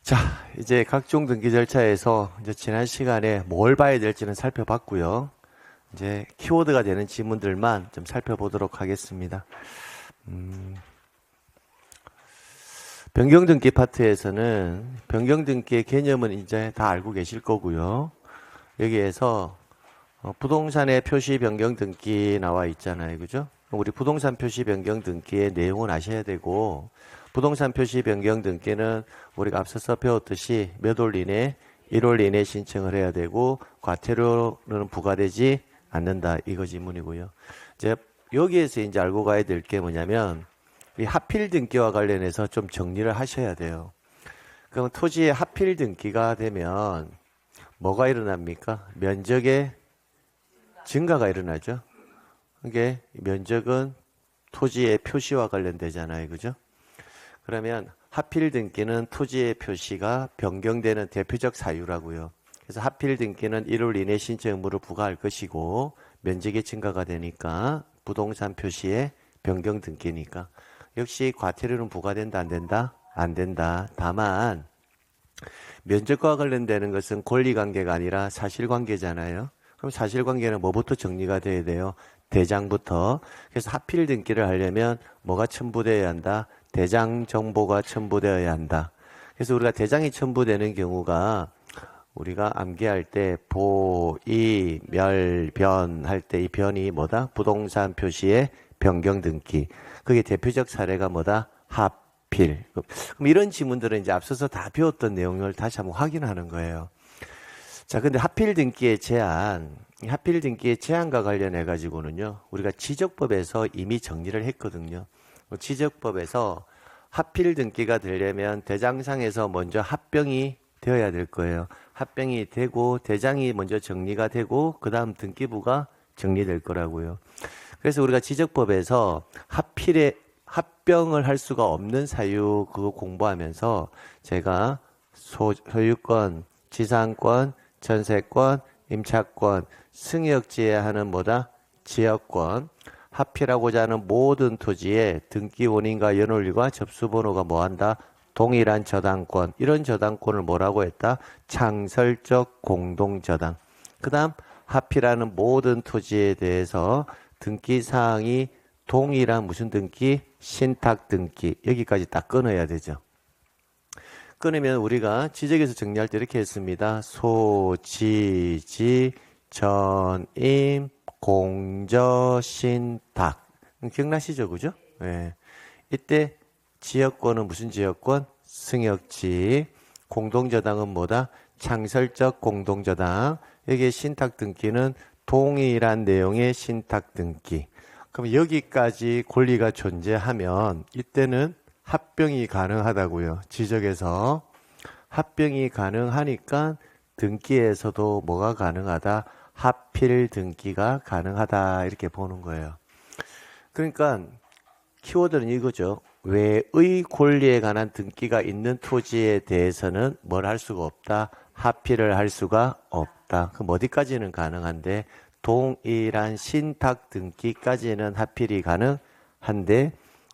자, 이제 각종 등기 절차에서 이제 지난 시간에 뭘 봐야 될지는 살펴봤고요. 이제 키워드가 되는 지문들만 좀 살펴보도록 하겠습니다. 변경등기 파트에서는 변경등기의 개념은 이제 다 알고 계실 거고요. 여기에서 부동산의 표시 변경등기 나와 있잖아요. 그죠? 우리 부동산 표시 변경등기의 내용은 아셔야 되고, 부동산 표시 변경등기는 우리가 앞서서 배웠듯이 몇 월 이내, 1월 이내 신청을 해야 되고, 과태료는 부과되지 않는다. 이거 지문이고요. 이제 여기에서 이제 알고 가야 될 게 뭐냐면, 이 하필 등기와 관련해서 좀 정리를 하셔야 돼요. 그럼 토지의 하필 등기가 되면 뭐가 일어납니까? 면적의 증가가 일어나죠. 이게 면적은 토지의 표시와 관련되잖아요. 그죠? 그러면 하필 등기는 토지의 표시가 변경되는 대표적 사유라고요. 그래서 하필 등기는 1월 이내 신청 의무를 부과할 것이고 면적의 증가가 되니까 부동산 표시의 변경 등기니까 역시 과태료는 부과된다 안 된다? 안 된다. 다만 면적과 관련되는 것은 권리관계가 아니라 사실관계잖아요. 그럼 사실관계는 뭐부터 정리가 돼야 돼요? 대장부터. 그래서 하필 등기를 하려면 뭐가 첨부되어야 한다? 대장 정보가 첨부되어야 한다. 그래서 우리가 대장이 첨부되는 경우가 우리가 암기할 때 보, 이, 멸, 변 할 때 이 변이 뭐다? 부동산 표시의 변경 등기. 그게 대표적 사례가 뭐다? 하필. 그럼 이런 지문들은 이제 앞서서 다 배웠던 내용을 다시 한번 확인하는 거예요. 자, 근데 하필 등기의 제한, 하필 등기의 제한과 관련해 가지고는요, 우리가 지적법에서 이미 정리를 했거든요. 지적법에서 하필 등기가 되려면 대장상에서 먼저 합병이 되어야 될 거예요. 합병이 되고 대장이 먼저 정리가 되고 그 다음 등기부가 정리될 거라고요. 그래서 우리가 지적법에서 하필에 합병을 할 수가 없는 사유 그거 공부하면서 제가 소유권, 지상권, 전세권, 임차권, 승역지에 하는 뭐다? 지역권, 합필하고자 하는 모든 토지에 등기 원인과 연월일과 접수번호가 뭐한다? 동일한 저당권. 이런 저당권을 뭐라고 했다? 창설적 공동저당. 그 다음 합필하는 모든 토지에 대해서 등기사항이 동일한 무슨 등기? 신탁 등기. 여기까지 딱 끊어야 되죠. 끊으면 우리가 지적에서 정리할 때 이렇게 했습니다. 소, 지, 지, 전임, 공저, 신탁. 기억나시죠? 그죠? 네. 이때 지역권은 무슨 지역권? 승역지. 공동저당은 뭐다? 창설적 공동저당. 여기에 신탁 등기는 동일한 내용의 신탁 등기. 그럼 여기까지 권리가 존재하면 이때는 합병이 가능하다고요. 지적에서 합병이 가능하니까 등기에서도 뭐가 가능하다? 하필 등기가 가능하다 이렇게 보는 거예요. 그러니까 키워드는 이거죠. 외의 권리에 관한 등기가 있는 토지에 대해서는 뭘 할 수가 없다? 하필을 할 수가 없다. 그럼 어디까지는 가능한데 동일한 신탁 등기까지는 하필이 가능한데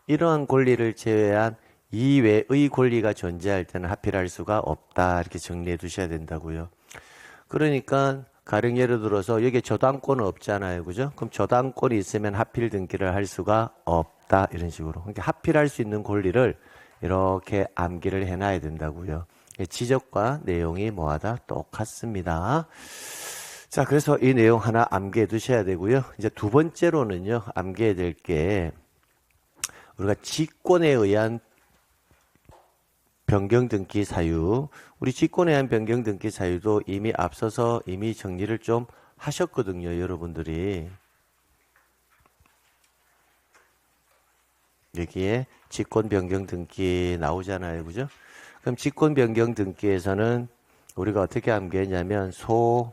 이러한 권리를 제외한 이외의 권리가 존재할 때는 하필할 수가 없다. 이렇게 정리해 두셔야 된다고요. 그러니까 가령 예를 들어서 여기에 저당권은 없잖아요. 그죠? 그럼 저당권이 있으면 하필 등기를 할 수가 없다. 이런 식으로. 그러니까 하필할 수 있는 권리를 이렇게 암기를 해놔야 된다고요. 지적과 내용이 뭐하다? 똑같습니다. 자, 그래서 이 내용 하나 암기해 두셔야 되고요. 이제 두 번째로는요, 암기해야 될 게 우리가 직권에 의한 변경 등기 사유, 우리 직권에 의한 변경 등기 사유도 이미 앞서서 이미 정리를 좀 하셨거든요, 여러분들이. 여기에 직권 변경 등기 나오잖아요, 그죠? 그럼 직권 변경 등기에서는 우리가 어떻게 암기했냐면 소,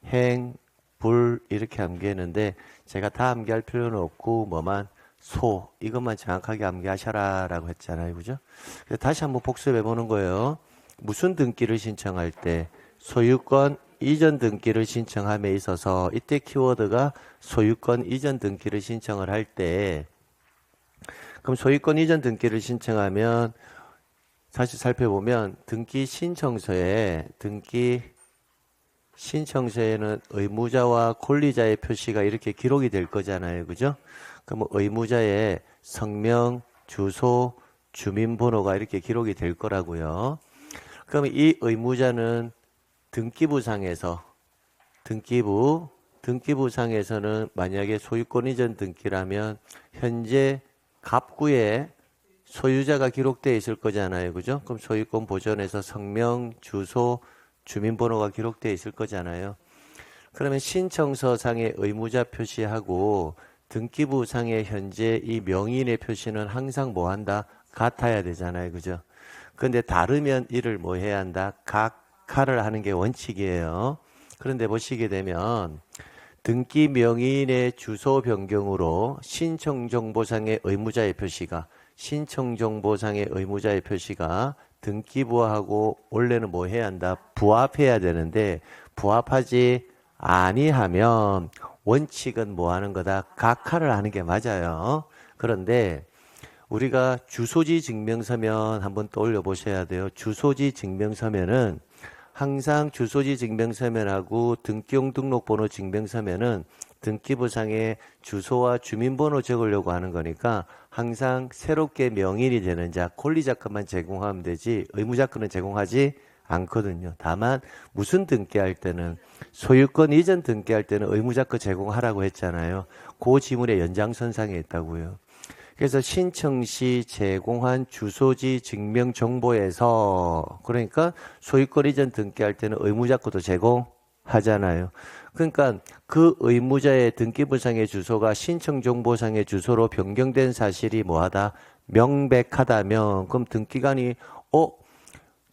행, 불 이렇게 암기했는데 제가 다 암기할 필요는 없고 뭐만 소 이것만 정확하게 암기하셔라 라고 했잖아요. 그죠? 그래서 다시 한번 복습해 보는 거예요. 무슨 등기를 신청할 때 소유권 이전 등기를 신청함에 있어서 이때 키워드가 소유권 이전 등기를 신청을 할 때 그럼 소유권 이전 등기를 신청하면 다시 살펴보면 등기 신청서에는 의무자와 권리자의 표시가 이렇게 기록이 될 거잖아요. 그죠? 그럼 의무자의 성명, 주소, 주민번호가 이렇게 기록이 될 거라고요. 그러면 이 의무자는 등기부상에서는 만약에 소유권 이전 등기라면 현재 갑구에 소유자가 기록되어 있을 거잖아요. 그죠? 그럼 소유권 보존에서 성명, 주소, 주민번호가 기록되어 있을 거잖아요. 그러면 신청서상의 의무자 표시하고 등기부상의 현재 이 명인의 표시는 항상 뭐 한다? 같아야 되잖아요. 그죠? 그런데 다르면 이를 뭐 해야 한다? 각하를 하는 게 원칙이에요. 그런데 보시게 되면 등기 명인의 주소 변경으로 신청정보상의 의무자의 표시가 등기부하고 원래는 뭐 해야 한다? 부합해야 되는데 부합하지 아니하면 원칙은 뭐 하는 거다? 각하를 하는 게 맞아요. 그런데 우리가 주소지 증명서면 한번 떠올려 보셔야 돼요. 주소지 증명서면은 항상 주소지 증명서면하고 등기용 등록번호 증명서면은 등기부상에 주소와 주민번호 적으려고 하는 거니까 항상 새롭게 명인이 되는 자, 권리자건만 제공하면 되지 의무자건은 제공하지 않거든요. 다만 무슨 등기할 때는 소유권 이전 등기할 때는 의무자건 제공하라고 했잖아요. 그 지문의 연장선상에 있다고요. 그래서 신청 시 제공한 주소지 증명 정보에서 그러니까 소유권 이전 등기할 때는 의무자건도 제공하잖아요. 그러니까 그 의무자의 등기부상의 주소가 신청정보상의 주소로 변경된 사실이 뭐하다? 명백하다면 그럼 등기관이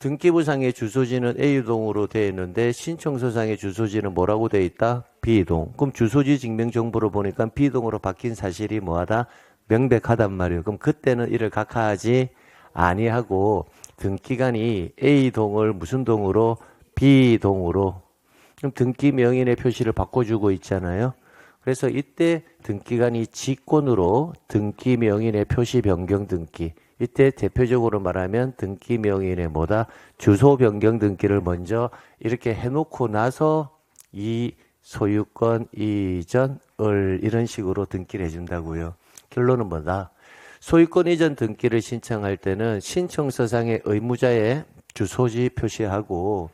등기부상의 주소지는 A동으로 되어 있는데 신청서상의 주소지는 뭐라고 되어 있다? B동. 그럼 주소지 증명정보를 보니까 B동으로 바뀐 사실이 뭐하다? 명백하단 말이에요. 그럼 그때는 이를 각하하지 아니하고 등기관이 A동을 무슨 동으로? B동으로. 그럼 등기 명인의 표시를 바꿔주고 있잖아요. 그래서 이때 등기관이 직권으로 등기 명인의 표시 변경 등기. 이때 대표적으로 말하면 등기 명인의 뭐다? 주소 변경 등기를 먼저 이렇게 해놓고 나서 이 소유권 이전을 이런 식으로 등기를 해준다고요. 결론은 뭐다? 소유권 이전 등기를 신청할 때는 신청서상의 의무자의 주소지 표시하고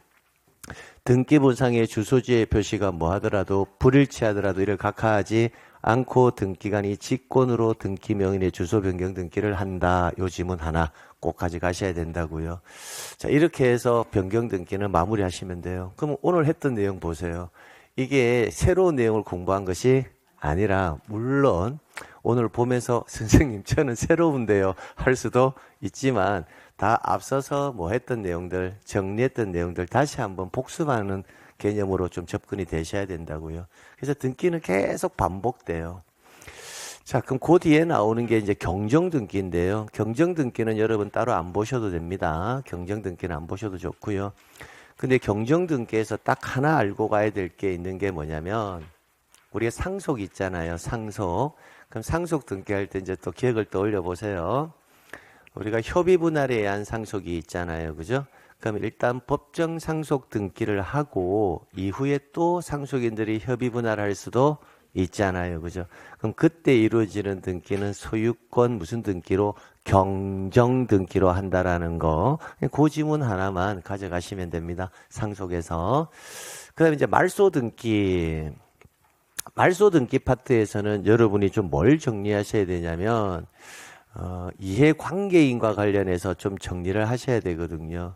등기부상의 주소지의 표시가 뭐 하더라도 불일치하더라도 이를 각하하지 않고 등기관이 직권으로 등기 명인의 주소 변경 등기를 한다. 요 지문 하나 꼭 가져가셔야 된다고요. 자, 이렇게 해서 변경 등기는 마무리하시면 돼요. 그럼 오늘 했던 내용 보세요. 이게 새로운 내용을 공부한 것이 아니라 물론 오늘 보면서 선생님 저는 새로운데요 할 수도 있지만 다 앞서서 뭐 했던 내용들 정리했던 내용들 다시 한번 복습하는 개념으로 좀 접근이 되셔야 된다고요. 그래서 등기는 계속 반복돼요. 자, 그럼 그 뒤에 나오는 게 이제 경정등기인데요. 경정등기는 여러분 따로 안 보셔도 됩니다. 경정등기는 안 보셔도 좋고요. 근데 경정등기에서 딱 하나 알고 가야 될 게 있는 게 뭐냐면 우리가 상속 있잖아요. 상속. 그럼 상속 등기할 때 이제 또 기억을 떠올려 보세요. 우리가 협의 분할에 의한 상속이 있잖아요. 그죠? 그럼 일단 법정 상속 등기를 하고 이후에 또 상속인들이 협의 분할할 수도 있잖아요. 그죠? 그럼 그때 이루어지는 등기는 소유권 무슨 등기로? 경정 등기로 한다라는 거. 그 지문 하나만 가져가시면 됩니다. 상속에서. 그다음에 이제 말소 등기. 말소 등기 파트에서는 여러분이 좀 뭘 정리하셔야 되냐면 이해관계인과 관련해서 좀 정리를 하셔야 되거든요.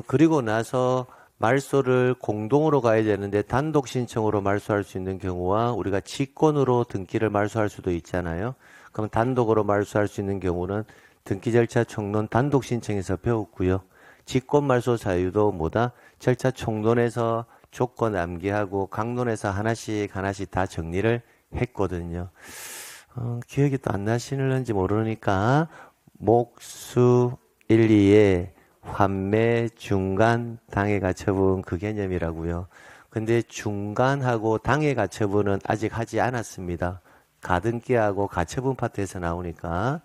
그리고 나서 말소를 공동으로 가야 되는데 단독 신청으로 말소할 수 있는 경우와 우리가 직권으로 등기를 말소할 수도 있잖아요. 그럼 단독으로 말소할 수 있는 경우는 등기 절차 총론 단독 신청에서 배웠고요. 직권 말소 사유도 뭐다? 절차 총론에서 조건 암기하고 강론에서 하나씩 다 정리를 했거든요. 기억이 또 안 나시는지 모르니까 목수 1, 2에 환매, 중간, 당해 가처분 그 개념이라고요. 근데 중간하고 당해 가처분은 아직 하지 않았습니다. 가등기하고 가처분 파트에서 나오니까.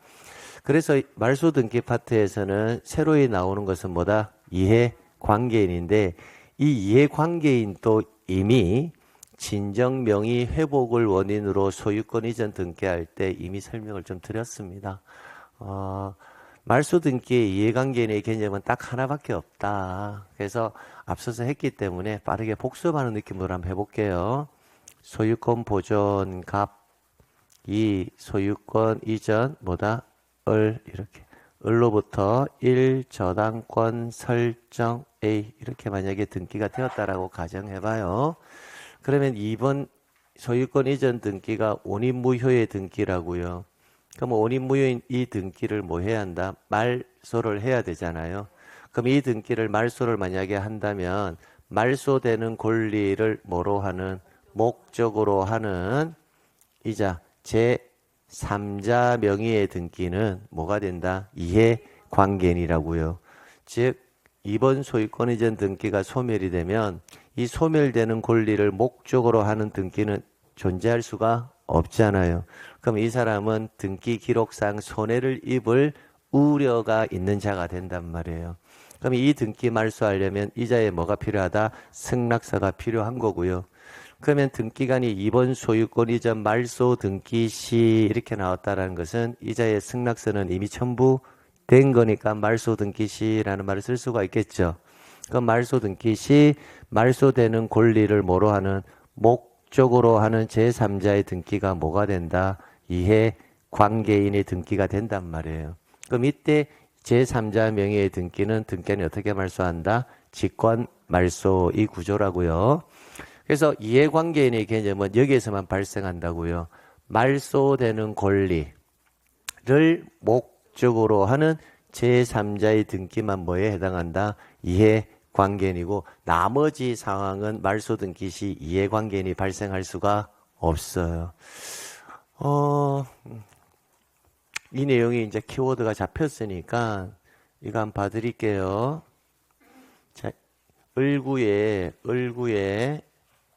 그래서 말소 등기 파트에서는 새로이 나오는 것은 뭐다? 이해관계인인데 이 이해관계인도 이미 진정 명의 회복을 원인으로 소유권 이전 등기할 때 이미 설명을 좀 드렸습니다. 말소 등기의 이해관계인의 개념은 딱 하나밖에 없다. 그래서 앞서서 했기 때문에 빠르게 복습하는 느낌으로 한번 해볼게요. 소유권 보존 갑, 이 소유권 이전 뭐다? 이렇게 을로부터 1 저당권 설정 A 이렇게 만약에 등기가 되었다라고 가정해봐요. 그러면 2번 소유권 이전 등기가 원인무효의 등기라고요. 그럼 원인무효인 이 등기를 뭐 해야 한다? 말소를 해야 되잖아요. 그럼 이 등기를 말소를 만약에 한다면 말소되는 권리를 뭐로 하는? 목적으로 하는 이자 제3자 명의의 등기는 뭐가 된다? 이해관계인이라고요. 즉 2번 소유권 이전 등기가 소멸이 되면 이 소멸되는 권리를 목적으로 하는 등기는 존재할 수가 없잖아요. 그럼 이 사람은 등기 기록상 손해를 입을 우려가 있는 자가 된단 말이에요. 그럼 이 등기 말소하려면 이자에 뭐가 필요하다? 승낙서가 필요한 거고요. 그러면 등기간이 2번 소유권 이전 말소 등기 시 이렇게 나왔다는 것은 이자의 승낙서는 이미 첨부된 거니까 말소 등기 시라는 말을 쓸 수가 있겠죠. 그럼 말소 등기 시 말소되는 권리를 뭐로 하는? 목적으로 하는 제3자의 등기가 뭐가 된다? 이해관계인의 등기가 된단 말이에요. 그럼 이때 제3자 명의의 등기는 등기관이 어떻게 말소한다? 직권 말소 이 구조라고요. 그래서 이해관계인의 개념은 여기에서만 발생한다고요. 말소되는 권리를 목적으로 하는 제3자의 등기만 뭐에 해당한다? 이해관계인이고 나머지 상황은 말소 등기 시 이해관계인이 발생할 수가 없어요. 이 내용이 이제 키워드가 잡혔으니까 이거 한번 봐드릴게요. 자, 을구에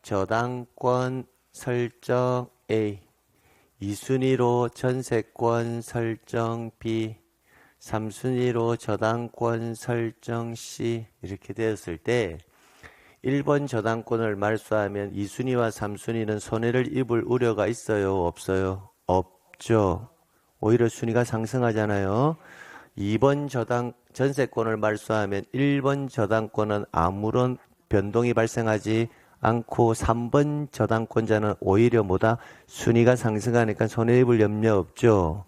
저당권 설정 A, 2순위로 전세권 설정 B, 3순위로 저당권 설정 C 이렇게 되었을 때 1번 저당권을 말소하면 2순위와 3순위는 손해를 입을 우려가 있어요? 없어요? 없죠. 오히려 순위가 상승하잖아요. 2번 전세권을 말소하면 1번 저당권은 아무런 변동이 발생하지 않고 3번 저당권자는 오히려 뭐다? 순위가 상승하니까 손해입을 염려 없죠.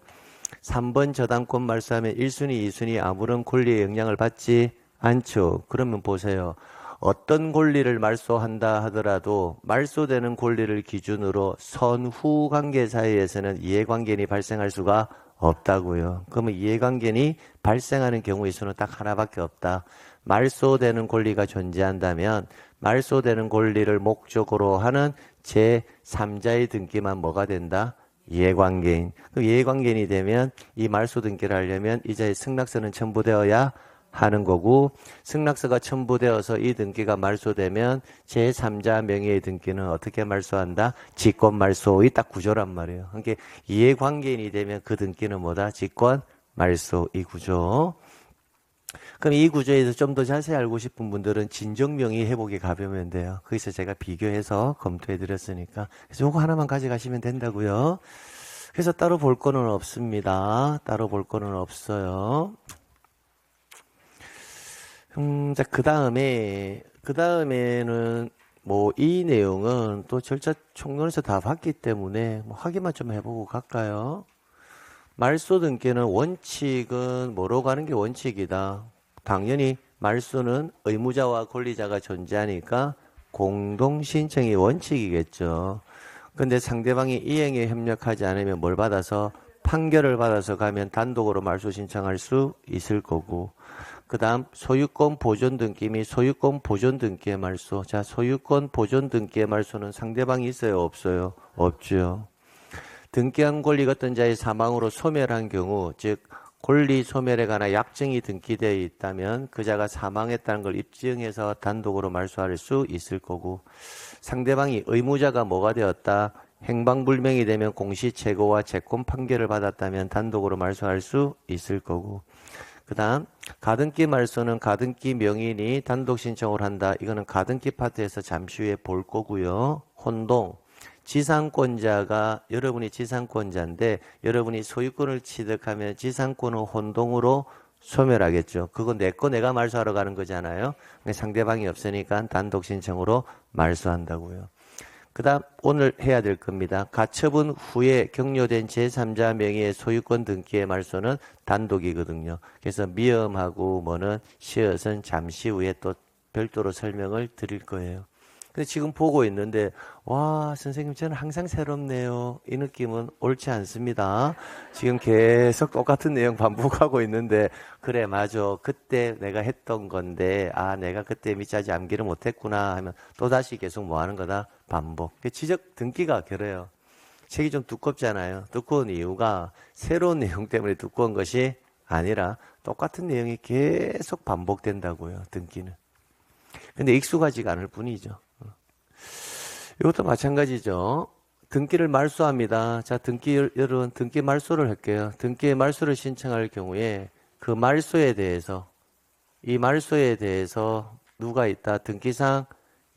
3번 저당권 말소하면 1순위, 2순위 아무런 권리의 영향을 받지 않죠. 그러면 보세요. 어떤 권리를 말소한다 하더라도 말소되는 권리를 기준으로 선후 관계 사이에서는 이해관계인이 발생할 수가 없다고요. 그러면 이해관계인이 발생하는 경우의 수는 딱 하나밖에 없다. 말소되는 권리가 존재한다면 말소되는 권리를 목적으로 하는 제3자의 등기만 뭐가 된다? 이해관계인. 그럼 이해관계인이 되면 이 말소 등기를 하려면 이자의 승낙서는 첨부되어야 하는 거고 승낙서가 첨부되어서 이 등기가 말소되면 제3자 명의의 등기는 어떻게 말소한다? 직권 말소의 딱 구조란 말이에요. 그러니까 이해관계인이 되면 그 등기는 뭐다? 직권 말소 이 구조. 그럼 이 구조에서 좀 더 자세히 알고 싶은 분들은 진정명의 회복에 가보면 돼요. 거기서 제가 비교해서 검토해 드렸으니까. 그래서 이거 하나만 가져가시면 된다고요. 그래서 따로 볼 거는 없습니다. 따로 볼 거는 없어요. 자, 그 다음에는 뭐 이 내용은 또 절차 총론에서 다 봤기 때문에 뭐 확인만 좀 해보고 갈까요? 말소 등기는 원칙은 뭐로 가는 게 원칙이다. 당연히 말소는 의무자와 권리자가 존재하니까 공동신청이 원칙이겠죠. 근데 상대방이 이행에 협력하지 않으면 뭘 받아서 판결을 받아서 가면 단독으로 말소 신청할 수 있을 거고 그 다음 소유권 보존 등기 및 소유권 보존 등기의 말소. 자, 소유권 보존 등기의 말소는 상대방이 있어요? 없어요? 없죠. 등기한 권리가 어떤 자의 사망으로 소멸한 경우 즉 권리 소멸에 관한 약정이 등기되어 있다면 그 자가 사망했다는 걸 입증해서 단독으로 말소할 수 있을 거고 상대방이 의무자가 뭐가 되었다? 행방불명이 되면 공시채고와 채권 판결을 받았다면 단독으로 말소할 수 있을 거고, 그 다음 가등기 말소는 가등기 명인이 단독 신청을 한다. 이거는 가등기 파트에서 잠시 후에 볼 거고요. 혼동, 지상권자가 여러분이 지상권자인데 여러분이 소유권을 취득하면 지상권은 혼동으로 소멸하겠죠. 그건 내 거 내가 말소하러 가는 거잖아요. 상대방이 없으니까 단독 신청으로 말소한다고요. 그 다음 오늘 해야 될 겁니다. 가처분 후에 격려된 제3자 명의의 소유권 등기의 말소는 단독이거든요. 그래서 미엄하고 뭐는 시엇은 잠시 후에 또 별도로 설명을 드릴 거예요. 근데 지금 보고 있는데 와 선생님 저는 항상 새롭네요. 이 느낌은 옳지 않습니다. 지금 계속 똑같은 내용 반복하고 있는데 그래 맞아 그때 내가 했던 건데 아 내가 그때 밑자지 암기를 못했구나 하면 또다시 계속 뭐 하는 거다 반복. 지적 등기가 그래요. 책이 좀 두껍잖아요. 두꺼운 이유가 새로운 내용 때문에 두꺼운 것이 아니라 똑같은 내용이 계속 반복된다고요. 등기는. 근데 익숙하지가 않을 뿐이죠. 이것도 마찬가지죠. 등기를 말소합니다. 자, 여러분, 등기 말소를 할게요. 등기의 말소를 신청할 경우에 그 말소에 대해서, 이 말소에 대해서 누가 있다? 등기상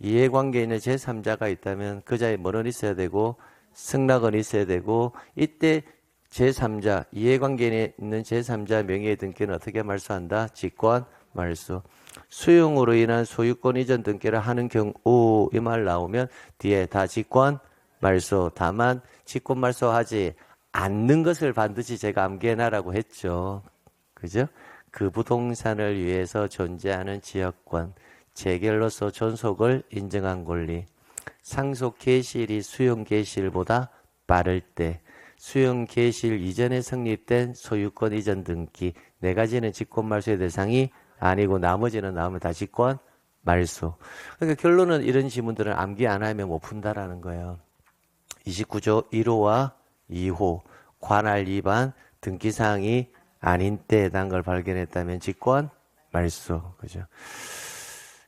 이해관계에 있는 제3자가 있다면 그 자에 뭐는 있어야 되고, 승낙은 있어야 되고, 이때 제3자, 이해관계에 있는 제3자 명의의 등기는 어떻게 말소한다? 직권 말소. 수용으로 인한 소유권 이전 등기를 하는 경우 이 말 나오면 뒤에 다 직권 말소. 다만 직권 말소하지 않는 것을 반드시 제가 암기해놔라고 했죠. 그죠? 그 부동산을 위해서 존재하는 지역권, 재결로서 존속을 인정한 권리, 상속 개시일이 수용 개시일보다 빠를 때, 수용 개시일 이전에 성립된 소유권 이전 등기, 네 가지는 직권 말소의 대상이 아니고 나머지는 나오면 다 직권 말소. 그러니까 결론은 이런 지문들은 암기 안 하면 못 푼다라는 거예요. 29조 1호와 2호 관할 위반 등기사항이 아닌 때에 해당한 걸 발견했다면 직권 말소. 그죠?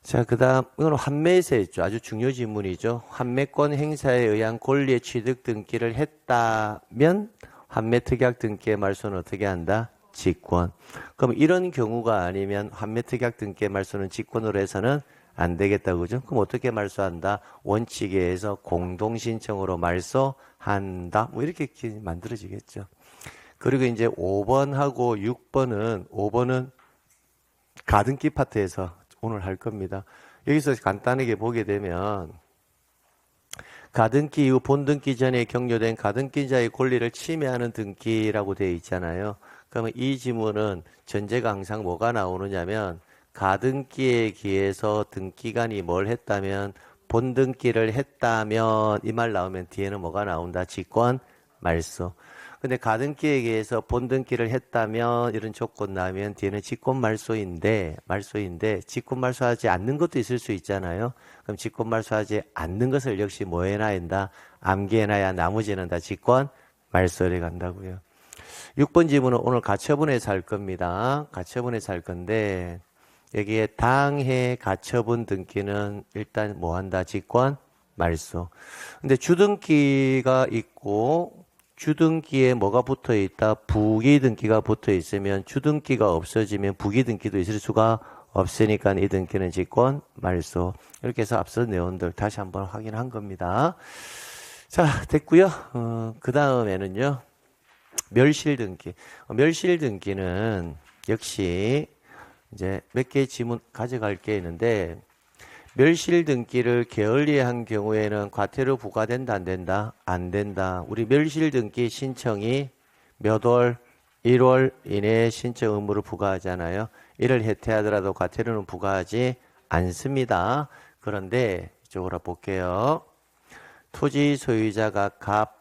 자, 그 다음, 이건 환매세 있죠. 아주 중요 지문이죠. 환매권 행사에 의한 권리의 취득 등기를 했다면 환매 특약 등기의 말소는 어떻게 한다? 직권. 그럼 이런 경우가 아니면 환매 특약 등기의 말소는 직권으로 해서는 안 되겠다. 그죠? 그럼 어떻게 말소한다? 원칙에 의해서 공동신청으로 말소한다. 뭐 이렇게 만들어지겠죠. 그리고 이제 5번하고 6번은 가등기 파트에서 오늘 할 겁니다. 여기서 간단하게 보게 되면 가등기 이후 본등기 전에 격려된 가등기자의 권리를 침해하는 등기라고 되어 있잖아요. 그러면 이 지문은 전제가 항상 뭐가 나오느냐면 가등기에 기해서 등기관이 뭘 했다면 본등기를 했다면 이 말 나오면 뒤에는 뭐가 나온다? 직권 말소. 근데 가등기에 의해서 본등기를 했다면 이런 조건 나오면 뒤에는 직권 말소인데 직권 말소하지 않는 것도 있을 수 있잖아요. 그럼 직권 말소하지 않는 것을 역시 뭐 해놔야 한다? 암기해놔야 나머지는 다 직권 말소에 간다고요. 6번 지문은 오늘 가처분에서 할 겁니다. 가처분에서 할 건데 여기에 당해 가처분 등기는 일단 뭐 한다? 직권 말소. 근데 주등기가 있고 주등기에 뭐가 붙어 있다? 부기등기가 붙어 있으면 주등기가 없어지면 부기등기도 있을 수가 없으니까 이 등기는 직권 말소. 이렇게 해서 앞서 내용들 다시 한번 확인한 겁니다. 자, 됐고요. 그 다음에는요. 멸실등기. 멸실등기는 역시 이제 몇 개의 지문 가져갈 게 있는데 멸실등기를 게을리한 경우에는 과태료 부과된다 안 된다? 안 된다. 우리 멸실등기 신청이 몇 월? 1월 이내에 신청 의무를 부과하잖아요. 이를 해태하더라도 과태료는 부과하지 않습니다. 그런데 이쪽으로 볼게요. 토지 소유자가 갑,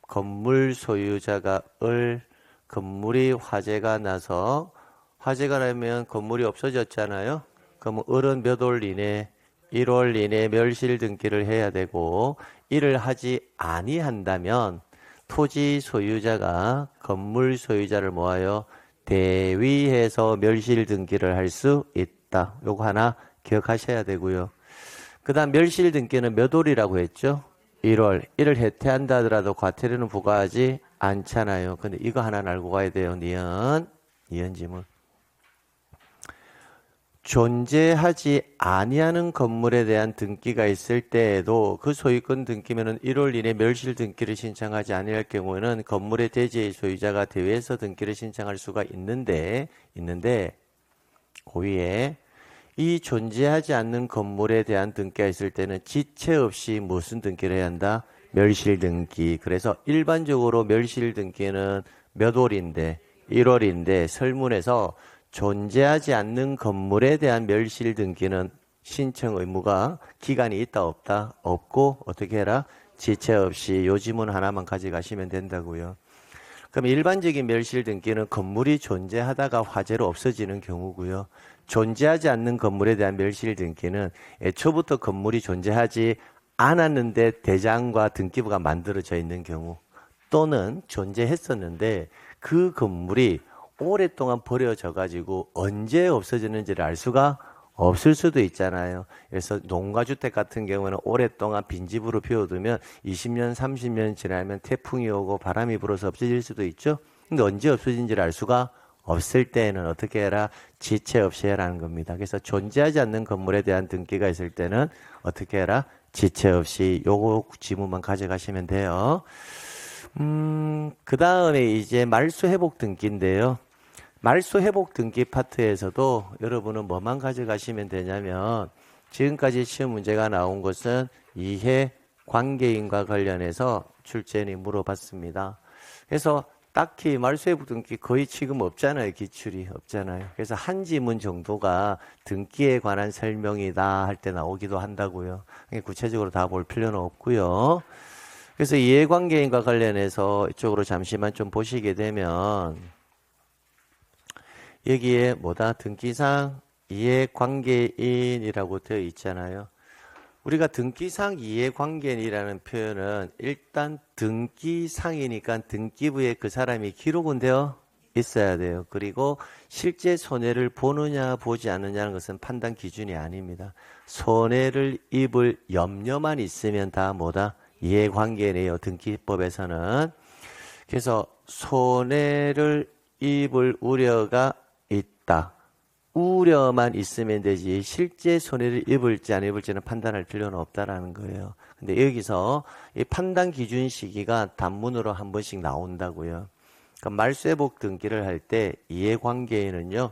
건물 소유자가 을, 건물이 화재가 나서 화재가 나면 건물이 없어졌잖아요. 그럼 을은 몇 월 이내? 1월 이내에 멸실 등기를 해야 되고 이를 하지 아니한다면 토지 소유자가 건물 소유자를 모아요 대위해서 멸실 등기를 할 수 있다. 요거 하나 기억하셔야 되고요. 그 다음 멸실 등기는 몇 월이라고 했죠? 1을 해태한다 하더라도 과태료는 부과하지 않잖아요. 근데 이거 하나 알고 가야 돼요. 니은 지문. 존재하지 아니하는 건물에 대한 등기가 있을 때에도 그 소유권 등기면은 1월 이내 멸실 등기를 신청하지 아니할 경우에는 건물의 대지의 소유자가 대외에서 등기를 신청할 수가 있는데 그 위에 이 존재하지 않는 건물에 대한 등기가 있을 때는 지체 없이 무슨 등기를 해야 한다? 멸실 등기. 그래서 일반적으로 멸실 등기는 몇 월인데 1월인데 설문에서 존재하지 않는 건물에 대한 멸실 등기는 신청 의무가 기간이 있다 없다? 없고 어떻게 해라? 지체 없이 요 지문 하나만 가져가시면 된다고요. 그럼 일반적인 멸실 등기는 건물이 존재하다가 화재로 없어지는 경우고요. 존재하지 않는 건물에 대한 멸실 등기는 애초부터 건물이 존재하지 않았는데 대장과 등기부가 만들어져 있는 경우 또는 존재했었는데 그 건물이 오랫동안 버려져 가지고 언제 없어지는지를 알 수가 없을 수도 있잖아요. 그래서 농가주택 같은 경우는 오랫동안 빈집으로 비워두면 20년, 30년 지나면 태풍이 오고 바람이 불어서 없어질 수도 있죠. 근데 언제 없어진지를 알 수가 없을 때는 어떻게 해라? 지체 없이 해라는 겁니다. 그래서 존재하지 않는 건물에 대한 등기가 있을 때는 어떻게 해라? 지체 없이 요거 지문만 가져가시면 돼요. 그 다음에 이제 말소 회복 등기인데요. 말소 회복 등기 파트에서도 여러분은 뭐만 가져가시면 되냐면 지금까지 시험 문제가 나온 것은 이해 관계인과 관련해서 출제인이 물어봤습니다. 그래서 딱히 말소 회복 등기 거의 지금 없잖아요. 기출이 없잖아요. 그래서 한 지문 정도가 등기에 관한 설명이다 할 때 나오기도 한다고요. 구체적으로 다 볼 필요는 없고요. 그래서 이해관계인과 관련해서 이쪽으로 잠시만 좀 보시게 되면 여기에 뭐다? 등기상 이해관계인이라고 되어 있잖아요. 우리가 등기상 이해관계인이라는 표현은 일단 등기상이니까 등기부에 그 사람이 기록은 되어 있어야 돼요. 그리고 실제 손해를 보느냐 보지 않느냐는 것은 판단 기준이 아닙니다. 손해를 입을 염려만 있으면 다 뭐다? 이해관계네요. 등기법에서는. 그래서 손해를 입을 우려가 있다. 우려만 있으면 되지 실제 손해를 입을지 안 입을지는 판단할 필요는 없다라는 거예요. 근데 여기서 이 판단 기준 시기가 단문으로 한 번씩 나온다고요. 그러니까 말소회복 등기를 할 때 이해관계인은요.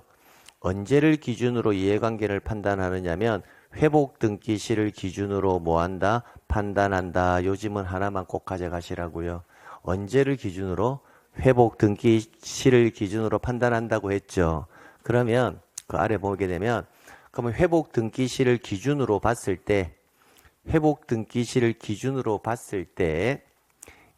언제를 기준으로 이해관계를 판단하느냐면 회복 등기 시를 기준으로 뭐한다? 판단한다. 요 지문 하나만 꼭 가져가시라고요. 언제를 기준으로? 회복 등기 시를 기준으로 판단한다고 했죠. 그러면 그 아래 보게 되면 그러면 회복 등기 시를 기준으로 봤을 때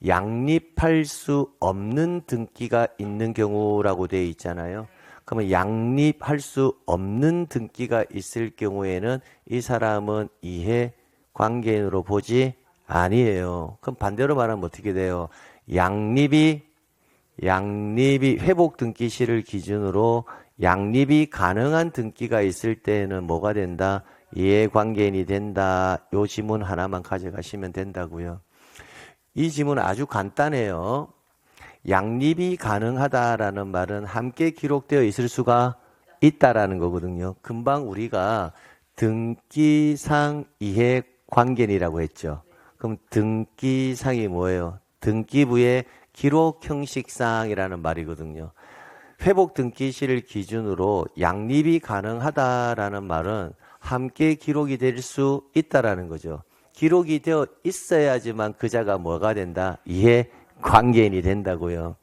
양립할 수 없는 등기가 있는 경우라고 되어 있잖아요. 그러면 양립할 수 없는 등기가 있을 경우에는 이 사람은 이해관계인으로 보지 아니에요. 그럼 반대로 말하면 어떻게 돼요? 양립이 회복 등기 시를 기준으로 양립이 가능한 등기가 있을 때에는 뭐가 된다? 이해관계인이 된다. 요 지문 하나만 가져가시면 된다고요. 이 지문은 아주 간단해요. 양립이 가능하다라는 말은 함께 기록되어 있을 수가 있다라는 거거든요. 금방 우리가 등기상 이해관계인이라고 했죠. 그럼 등기상이 뭐예요? 등기부의 기록 형식상이라는 말이거든요. 회복 등기 시를 기준으로 양립이 가능하다라는 말은 함께 기록이 될 수 있다라는 거죠. 기록이 되어 있어야지만 그자가 뭐가 된다? 이해관계인이 된다고요.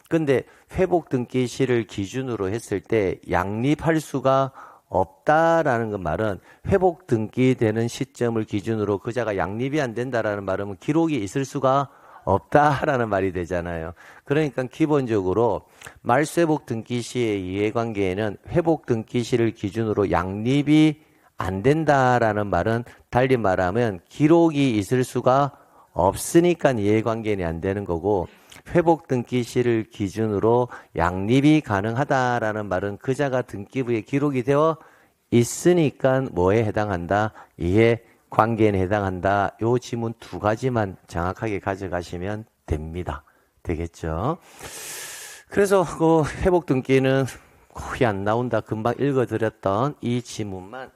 근데 회복 등기 시를 기준으로 했을 때 양립할 수가 없다라는 그 말은 회복 등기되는 시점을 기준으로 그자가 양립이 안 된다라는 말은 기록이 있을 수가 없다라는 말이 되잖아요. 그러니까 기본적으로 말소회복 등기 시의 이해관계에는 회복 등기 시를 기준으로 양립이 안 된다라는 말은 달리 말하면 기록이 있을 수가 없으니까 이해관계인이 안 되는 거고 회복 등기 시를 기준으로 양립이 가능하다라는 말은 그자가 등기부에 기록이 되어 있으니까 뭐에 해당한다? 관계에 해당한다. 요 지문 두 가지만 정확하게 가져가시면 됩니다. 되겠죠? 그래서 그 회복 등기는 거의 안 나온다. 금방 읽어드렸던 이 지문만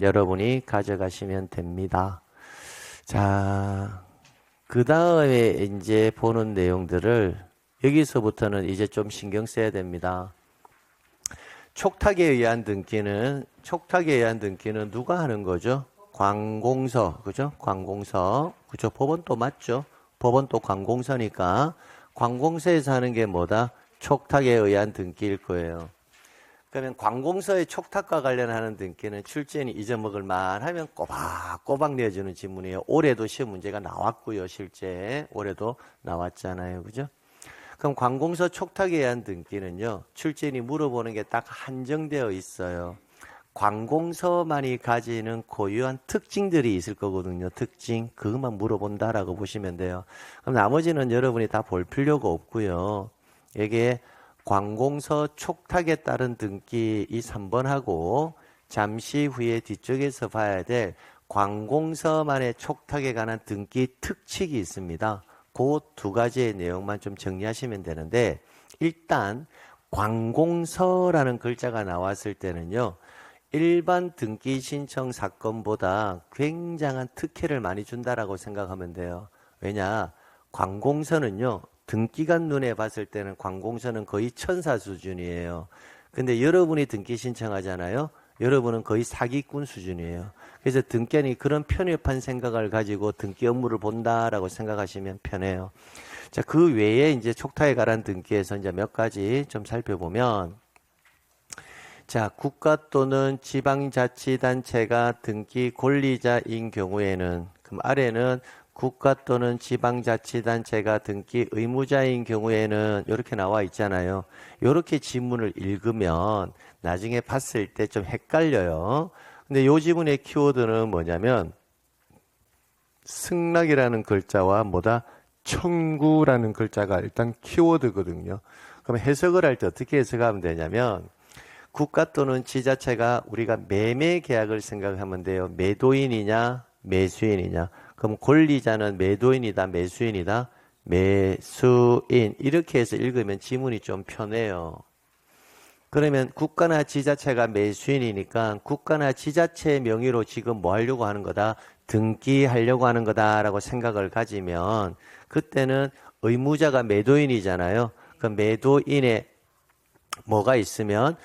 여러분이 가져가시면 됩니다. 자, 그 다음에 이제 보는 내용들을 여기서부터는 이제 좀 신경 써야 됩니다. 촉탁에 의한 등기는 누가 하는 거죠? 관공서, 그죠? 관공서, 그죠? 법원도 맞죠? 법원도 관공서니까 관공서에서 하는 게 뭐다? 촉탁에 의한 등기일 거예요. 그러면 관공서의 촉탁과 관련하는 등기는 출제인이 잊어먹을 만하면 꼬박꼬박 내어주는 지문이에요. 올해도 시험 문제가 나왔고요. 실제 올해도 나왔잖아요. 그죠? 그럼 관공서 촉탁에 의한 등기는요. 출제인이 물어보는 게 딱 한정되어 있어요. 관공서만이 가지는 고유한 특징들이 있을 거거든요. 특징. 그것만 물어본다라고 보시면 돼요. 그럼 나머지는 여러분이 다 볼 필요가 없고요. 여기에 관공서 촉탁에 따른 등기 이 3번하고 잠시 후에 뒤쪽에서 봐야 될 관공서만의 촉탁에 관한 등기 특칙이 있습니다. 그 두 가지의 내용만 좀 정리하시면 되는데 일단 관공서라는 글자가 나왔을 때는요. 일반 등기 신청 사건보다 굉장한 특혜를 많이 준다라고 생각하면 돼요. 왜냐? 관공서는요. 등기관 눈에 봤을 때는 관공서는 거의 천사 수준이에요. 근데 여러분이 등기 신청하잖아요. 여러분은 거의 사기꾼 수준이에요. 그래서 등기관이 그런 편협한 생각을 가지고 등기 업무를 본다라고 생각하시면 편해요. 자, 그 외에 이제 촉탁에 관한 등기에서 이제 몇 가지 좀 살펴보면, 자, 국가 또는 지방자치단체가 등기 권리자인 경우에는, 그럼 아래는 국가 또는 지방자치단체가 등기 의무자인 경우에는 이렇게 나와 있잖아요. 이렇게 지문을 읽으면 나중에 봤을 때 좀 헷갈려요. 근데 이 지문의 키워드는 뭐냐면 승낙이라는 글자와 뭐다? 청구라는 글자가 일단 키워드거든요. 그럼 해석을 할 때 어떻게 해석하면 되냐면 국가 또는 지자체가 우리가 매매 계약을 생각하면 돼요. 매도인이냐 매수인이냐. 그럼 권리자는 매도인이다 매수인이다 매수인 이렇게 해서 읽으면 지문이 좀 편해요. 그러면 국가나 지자체가 매수인이니까 국가나 지자체의 명의로 지금 뭐 하려고 하는 거다? 등기하려고 하는 거다라고 생각을 가지면 그때는 의무자가 매도인이잖아요. 그 매도인의 뭐가 있으면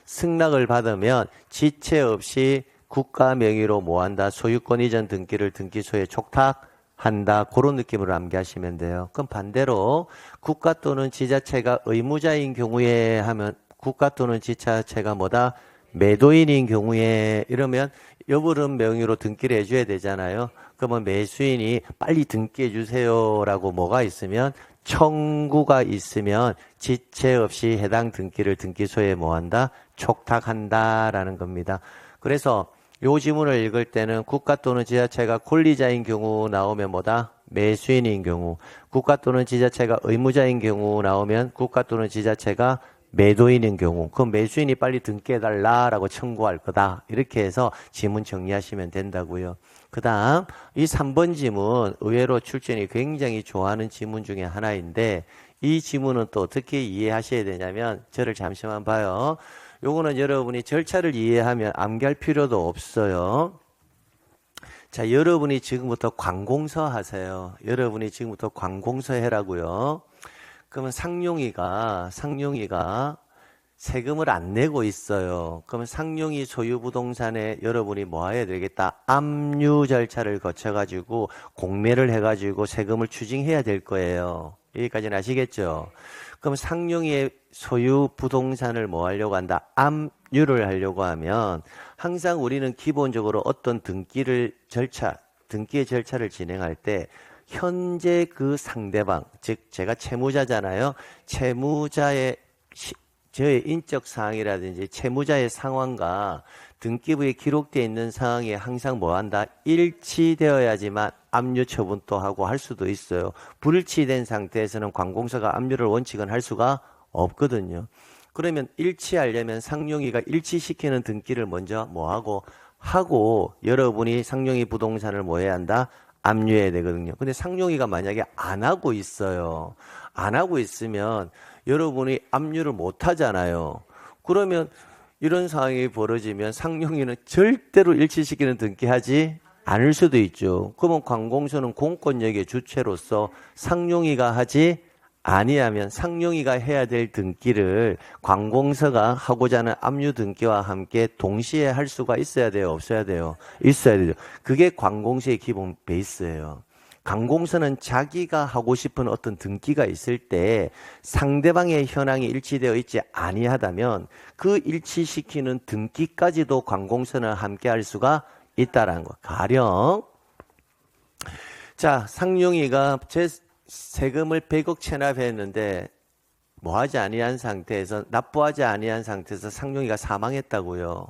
승낙을 받으면 지체 없이 국가 명의로 뭐 한다? 소유권 이전 등기를 등기소에 촉탁한다. 그런 느낌으로 암기하시면 돼요. 그럼 반대로 국가 또는 지자체가 의무자인 경우에 하면 국가 또는 지자체가 뭐다? 매도인인 경우에 이러면 여부름 명의로 등기를 해줘야 되잖아요. 그러면 매수인이 빨리 등기해 주세요라고 뭐가 있으면 청구가 있으면 지체 없이 해당 등기를 등기소에 뭐한다? 촉탁한다라는 겁니다. 그래서 요 지문을 읽을 때는 국가 또는 지자체가 권리자인 경우 나오면 뭐다? 매수인인 경우. 국가 또는 지자체가 의무자인 경우 나오면 국가 또는 지자체가 매도인인 경우. 그럼 매수인이 빨리 등기해달라라고 청구할 거다. 이렇게 해서 지문 정리하시면 된다고요. 그 다음 이 3번 지문 의외로 출제인이 굉장히 좋아하는 지문 중에 하나인데 이 지문은 또 어떻게 이해하셔야 되냐면 저를 잠시만 봐요. 요거는 여러분이 절차를 이해하면 암기할 필요도 없어요. 자, 여러분이 지금부터 관공서 하세요. 여러분이 지금부터 관공서 해라고요. 그러면 상용이가 세금을 안 내고 있어요. 그러면 상용이 소유 부동산에 여러분이 뭐 해야 되겠다? 압류 절차를 거쳐가지고 공매를 해가지고 세금을 추징해야 될 거예요. 여기까지는 아시겠죠? 그럼 상용이의 소유 부동산을 뭐 하려고 한다? 압류를 하려고 하면 항상 우리는 기본적으로 어떤 등기의 절차를 진행할 때 현재 그 상대방, 즉 제가 채무자잖아요. 채무자의 저의 인적 사항이라든지 채무자의 상황과 등기부에 기록되어 있는 상황이 항상 뭐한다? 일치되어야지만 압류 처분도 하고 할 수도 있어요. 불일치된 상태에서는 관공서가 압류를 원칙은 할 수가 없거든요. 그러면 일치하려면 상용이가 일치시키는 등기를 먼저 뭐하고 하고 여러분이 상용이 부동산을 뭐 해야 한다? 압류해야 되거든요. 근데 상용이가 만약에 안 하고 있어요. 안 하고 있으면 여러분이 압류를 못 하잖아요. 그러면 이런 상황이 벌어지면 상용이는 절대로 일치시키는 등기하지 않을 수도 있죠. 그러면 관공서는 공권력의 주체로서 상용이가 하지 아니하면 상용이가 해야 될 등기를 관공서가 하고자 하는 압류 등기와 함께 동시에 할 수가 있어야 돼요? 없어야 돼요? 있어야 되죠. 그게 관공서의 기본 베이스예요. 관공서는 자기가 하고 싶은 어떤 등기가 있을 때 상대방의 현황이 일치되어 있지 아니하다면 그 일치시키는 등기까지도 관공서는 함께 할 수가 있다라는 거. 가령 자, 상용이가 제 세금을 100억 체납했는데 뭐하지 아니한 상태에서 납부하지 아니한 상태에서 상용이가 사망했다고요.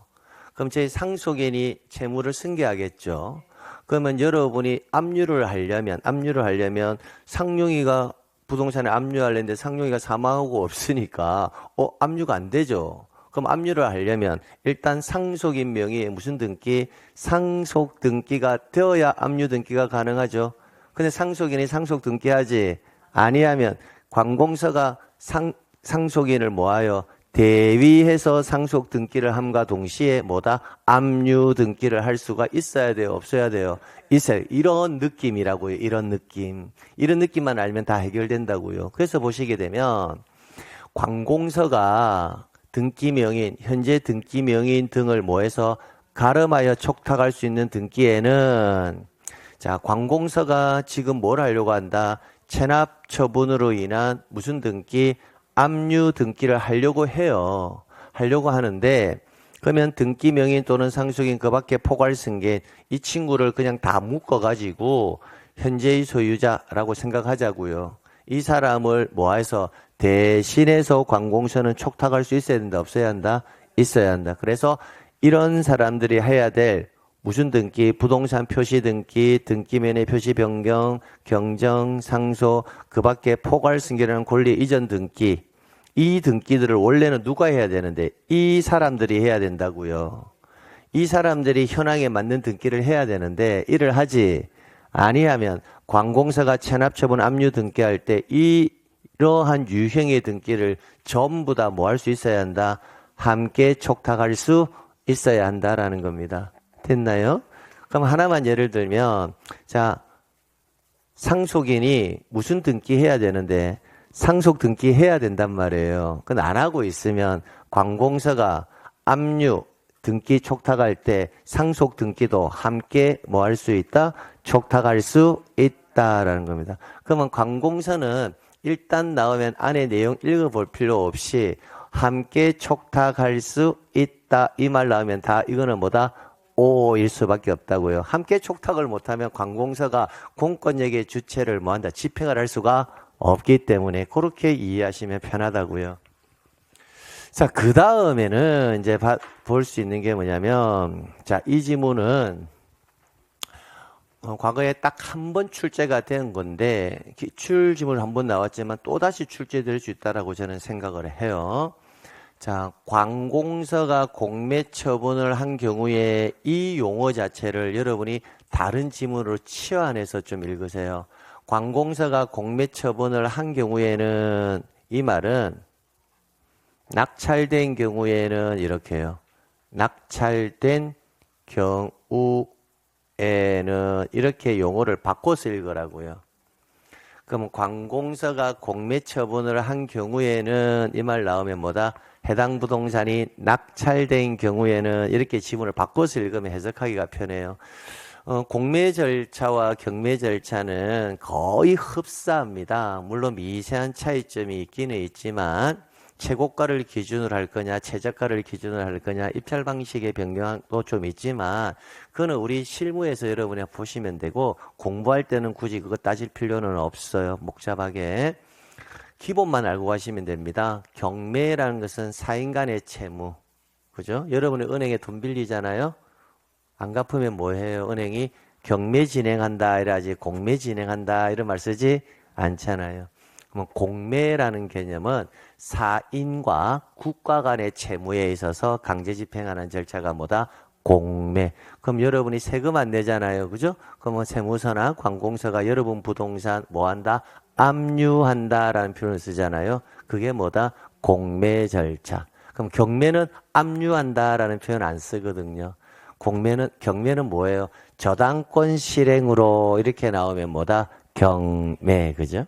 그럼 제 상속인이 채무를 승계하겠죠. 그러면 여러분이 압류를 하려면 상용이가 부동산에 압류하려는데 상용이가 사망하고 없으니까 압류가 안 되죠. 그럼 압류를 하려면 일단 상속인 명의의 무슨 등기? 상속 등기가 되어야 압류 등기가 가능하죠. 근데 상속인이 상속 등기하지 아니하면 관공서가 상속인을 모아요. 대위해서 상속 등기를 함과 동시에 뭐다? 압류 등기를 할 수가 있어야 돼요? 없어야 돼요? 있어요. 이런 느낌이라고요. 이런 느낌. 이런 느낌만 알면 다 해결된다고요. 그래서 보시게 되면 관공서가 등기명인, 현재 등기명인 등을 모아서 가름하여 촉탁할 수 있는 등기에는 자, 관공서가 지금 뭘 하려고 한다? 체납 처분으로 인한 무슨 등기? 압류 등기를 하려고 해요. 하려고 하는데 그러면 등기 명인 또는 상속인 그 밖에 포괄 승계인 이 친구를 그냥 다 묶어가지고 현재의 소유자라고 생각하자고요. 이 사람을 모아서 대신해서 관공서는 촉탁할 수 있어야 된다? 없어야 한다? 있어야 한다. 그래서 이런 사람들이 해야 될 무슨 등기? 부동산 표시 등기, 등기면의 표시 변경, 경정, 상소, 그 밖에 포괄 승계라는 권리 이전 등기. 이 등기들을 원래는 누가 해야 되는데 이 사람들이 해야 된다고요. 이 사람들이 현황에 맞는 등기를 해야 되는데 이를 하지 아니하면 관공서가 체납처분 압류 등기할 때 이러한 유형의 등기를 전부 다 뭐 할 수 있어야 한다? 함께 촉탁할 수 있어야 한다라는 겁니다. 됐나요? 그럼 하나만 예를 들면 자, 상속인이 무슨 등기 해야 되는데 상속 등기 해야 된단 말이에요. 그건 안 하고 있으면 관공서가 압류 등기 촉탁할 때 상속 등기도 함께 뭐 할 수 있다? 촉탁할 수 있다라는 겁니다. 그러면 관공서는 일단 나오면 안에 내용 읽어볼 필요 없이 함께 촉탁할 수 있다 이 말 나오면 다 이거는 뭐다? O일 수밖에 없다고요. 함께 촉탁을 못하면 관공서가 공권력의 주체를 뭐한다? 집행을 할 수가 없기 때문에 그렇게 이해하시면 편하다고요. 자, 그 다음에는 이제 볼 수 있는 게 뭐냐면 자, 이 지문은 과거에 딱 한 번 출제가 된 건데 기출 지문 한 번 나왔지만 또다시 출제될 수 있다라고 저는 생각을 해요. 자, 관공서가 공매 처분을 한 경우에 이 용어 자체를 여러분이 다른 지문으로 치환해서 좀 읽으세요. 관공서가 공매 처분을 한 경우에는 이 말은 낙찰된 경우에는 이렇게 해요. 낙찰된 경우에는 이렇게 용어를 바꿔서 읽으라고요. 그럼 관공서가 공매 처분을 한 경우에는 이 말 나오면 뭐다? 해당 부동산이 낙찰된 경우에는 이렇게 지문을 바꿔서 읽으면 해석하기가 편해요. 공매 절차와 경매 절차는 거의 흡사합니다. 물론 미세한 차이점이 있기는 있지만 최고가를 기준으로 할 거냐 최저가를 기준으로 할 거냐 입찰 방식의 변경도 좀 있지만 그거는 우리 실무에서 여러분이 보시면 되고 공부할 때는 굳이 그거 따질 필요는 없어요. 복잡하게 기본만 알고 가시면 됩니다. 경매라는 것은 사인 간의 채무, 그죠? 여러분이 은행에 돈 빌리잖아요. 안 갚으면 뭐 해요? 은행이 경매 진행한다 이래야지 공매 진행한다 이런 말 쓰지 않잖아요. 그럼 공매라는 개념은 사인과 국가 간의 채무에 있어서 강제 집행하는 절차가 뭐다? 공매. 그럼 여러분이 세금 안 내잖아요. 그죠? 그러면 세무서나 관공서가 여러분 부동산 뭐 한다? 압류한다라는 표현을 쓰잖아요. 그게 뭐다? 공매 절차. 그럼 경매는 압류한다라는 표현 안 쓰거든요. 경매는 뭐예요? 저당권 실행으로 이렇게 나오면 뭐다? 경매. 그죠?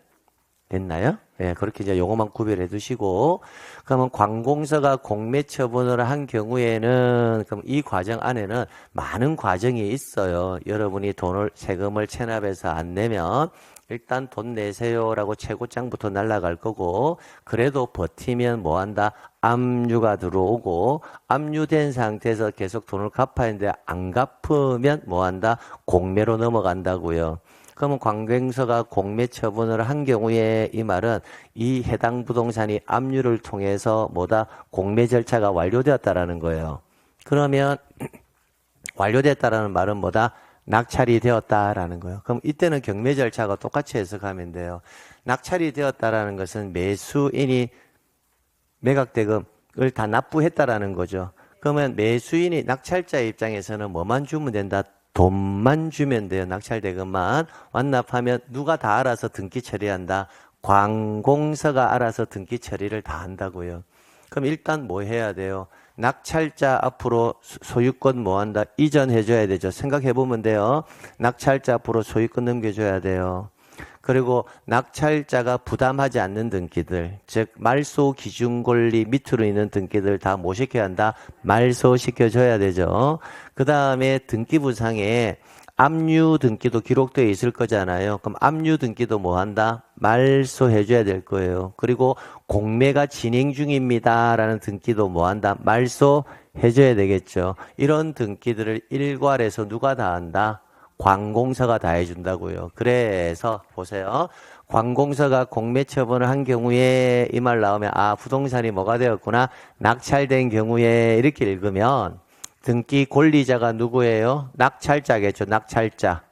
됐나요? 예, 그렇게 이제 요것만 구별해 두시고, 그러면 관공서가 공매 처분을 한 경우에는, 그럼 이 과정 안에는 많은 과정이 있어요. 여러분이 세금을 체납해서 안 내면, 일단 돈 내세요라고 최고장부터 날아갈 거고, 그래도 버티면 뭐 한다? 압류가 들어오고, 압류된 상태에서 계속 돈을 갚아야 하는데, 안 갚으면 뭐 한다? 공매로 넘어간다고요. 그러면 관공서가 공매 처분을 한 경우에 이 말은 이 해당 부동산이 압류를 통해서 뭐다? 공매 절차가 완료되었다라는 거예요. 그러면 완료됐다라는 말은 뭐다? 낙찰이 되었다라는 거예요. 그럼 이때는 경매 절차가 똑같이 해석하면 돼요. 낙찰이 되었다라는 것은 매수인이 매각대금을 다 납부했다라는 거죠. 그러면 매수인이 낙찰자 입장에서는 뭐만 주면 된다? 돈만 주면 돼요. 낙찰대금만. 완납하면 누가 다 알아서 등기 처리한다? 관공서가 알아서 등기 처리를 다 한다고요. 그럼 일단 뭐 해야 돼요? 낙찰자 앞으로 소유권 뭐 한다? 이전해줘야 되죠. 생각해보면 돼요. 낙찰자 앞으로 소유권 넘겨줘야 돼요. 그리고 낙찰자가 부담하지 않는 등기들, 즉 말소 기준 권리 밑으로 있는 등기들 다 뭐 시켜야 한다? 말소시켜줘야 되죠. 그 다음에 등기부상에 압류 등기도 기록되어 있을 거잖아요. 그럼 압류 등기도 뭐 한다? 말소해줘야 될 거예요. 그리고 공매가 진행 중입니다라는 등기도 뭐 한다? 말소해줘야 되겠죠. 이런 등기들을 일괄해서 누가 다 한다? 관공서가 다 해준다고요. 그래서 보세요. 관공서가 공매 처분을 한 경우에 이 말 나오면 부동산이 뭐가 되었구나. 낙찰된 경우에 이렇게 읽으면 등기 권리자가 누구예요? 낙찰자겠죠. 낙찰자.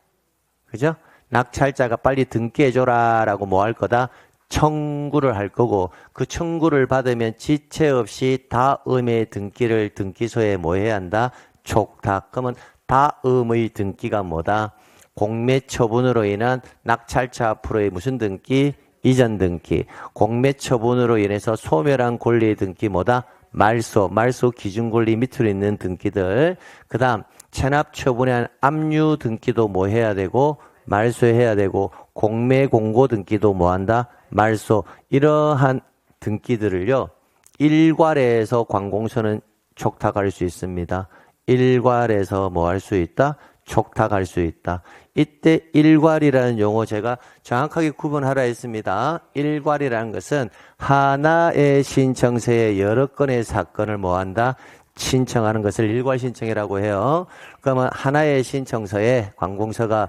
그죠? 낙찰자가 빨리 등기해줘라 라고 뭐 할 거다? 청구를 할 거고 그 청구를 받으면 지체 없이 다음의 등기를 등기소에 뭐 해야 한다? 촉탁. 그러면 다음의 등기가 뭐다? 공매 처분으로 인한 낙찰자 앞으로의 무슨 등기? 이전 등기. 공매 처분으로 인해서 소멸한 권리의 등기 뭐다? 말소 기준 권리 밑으로 있는 등기들. 그 다음 체납 처분에 한 압류 등기도 뭐 해야 되고 말소해야 되고 공매 공고 등기도 뭐 한다? 말소. 이러한 등기들을요. 일괄해서 관공서는 촉탁할 수 있습니다. 일괄해서 뭐 할 수 있다? 촉탁할 수 있다. 이때 일괄이라는 용어 제가 정확하게 구분하라 했습니다. 일괄이라는 것은 하나의 신청서에 여러 건의 사건을 뭐 한다? 신청하는 것을 일괄 신청이라고 해요. 그러면 하나의 신청서에 관공서가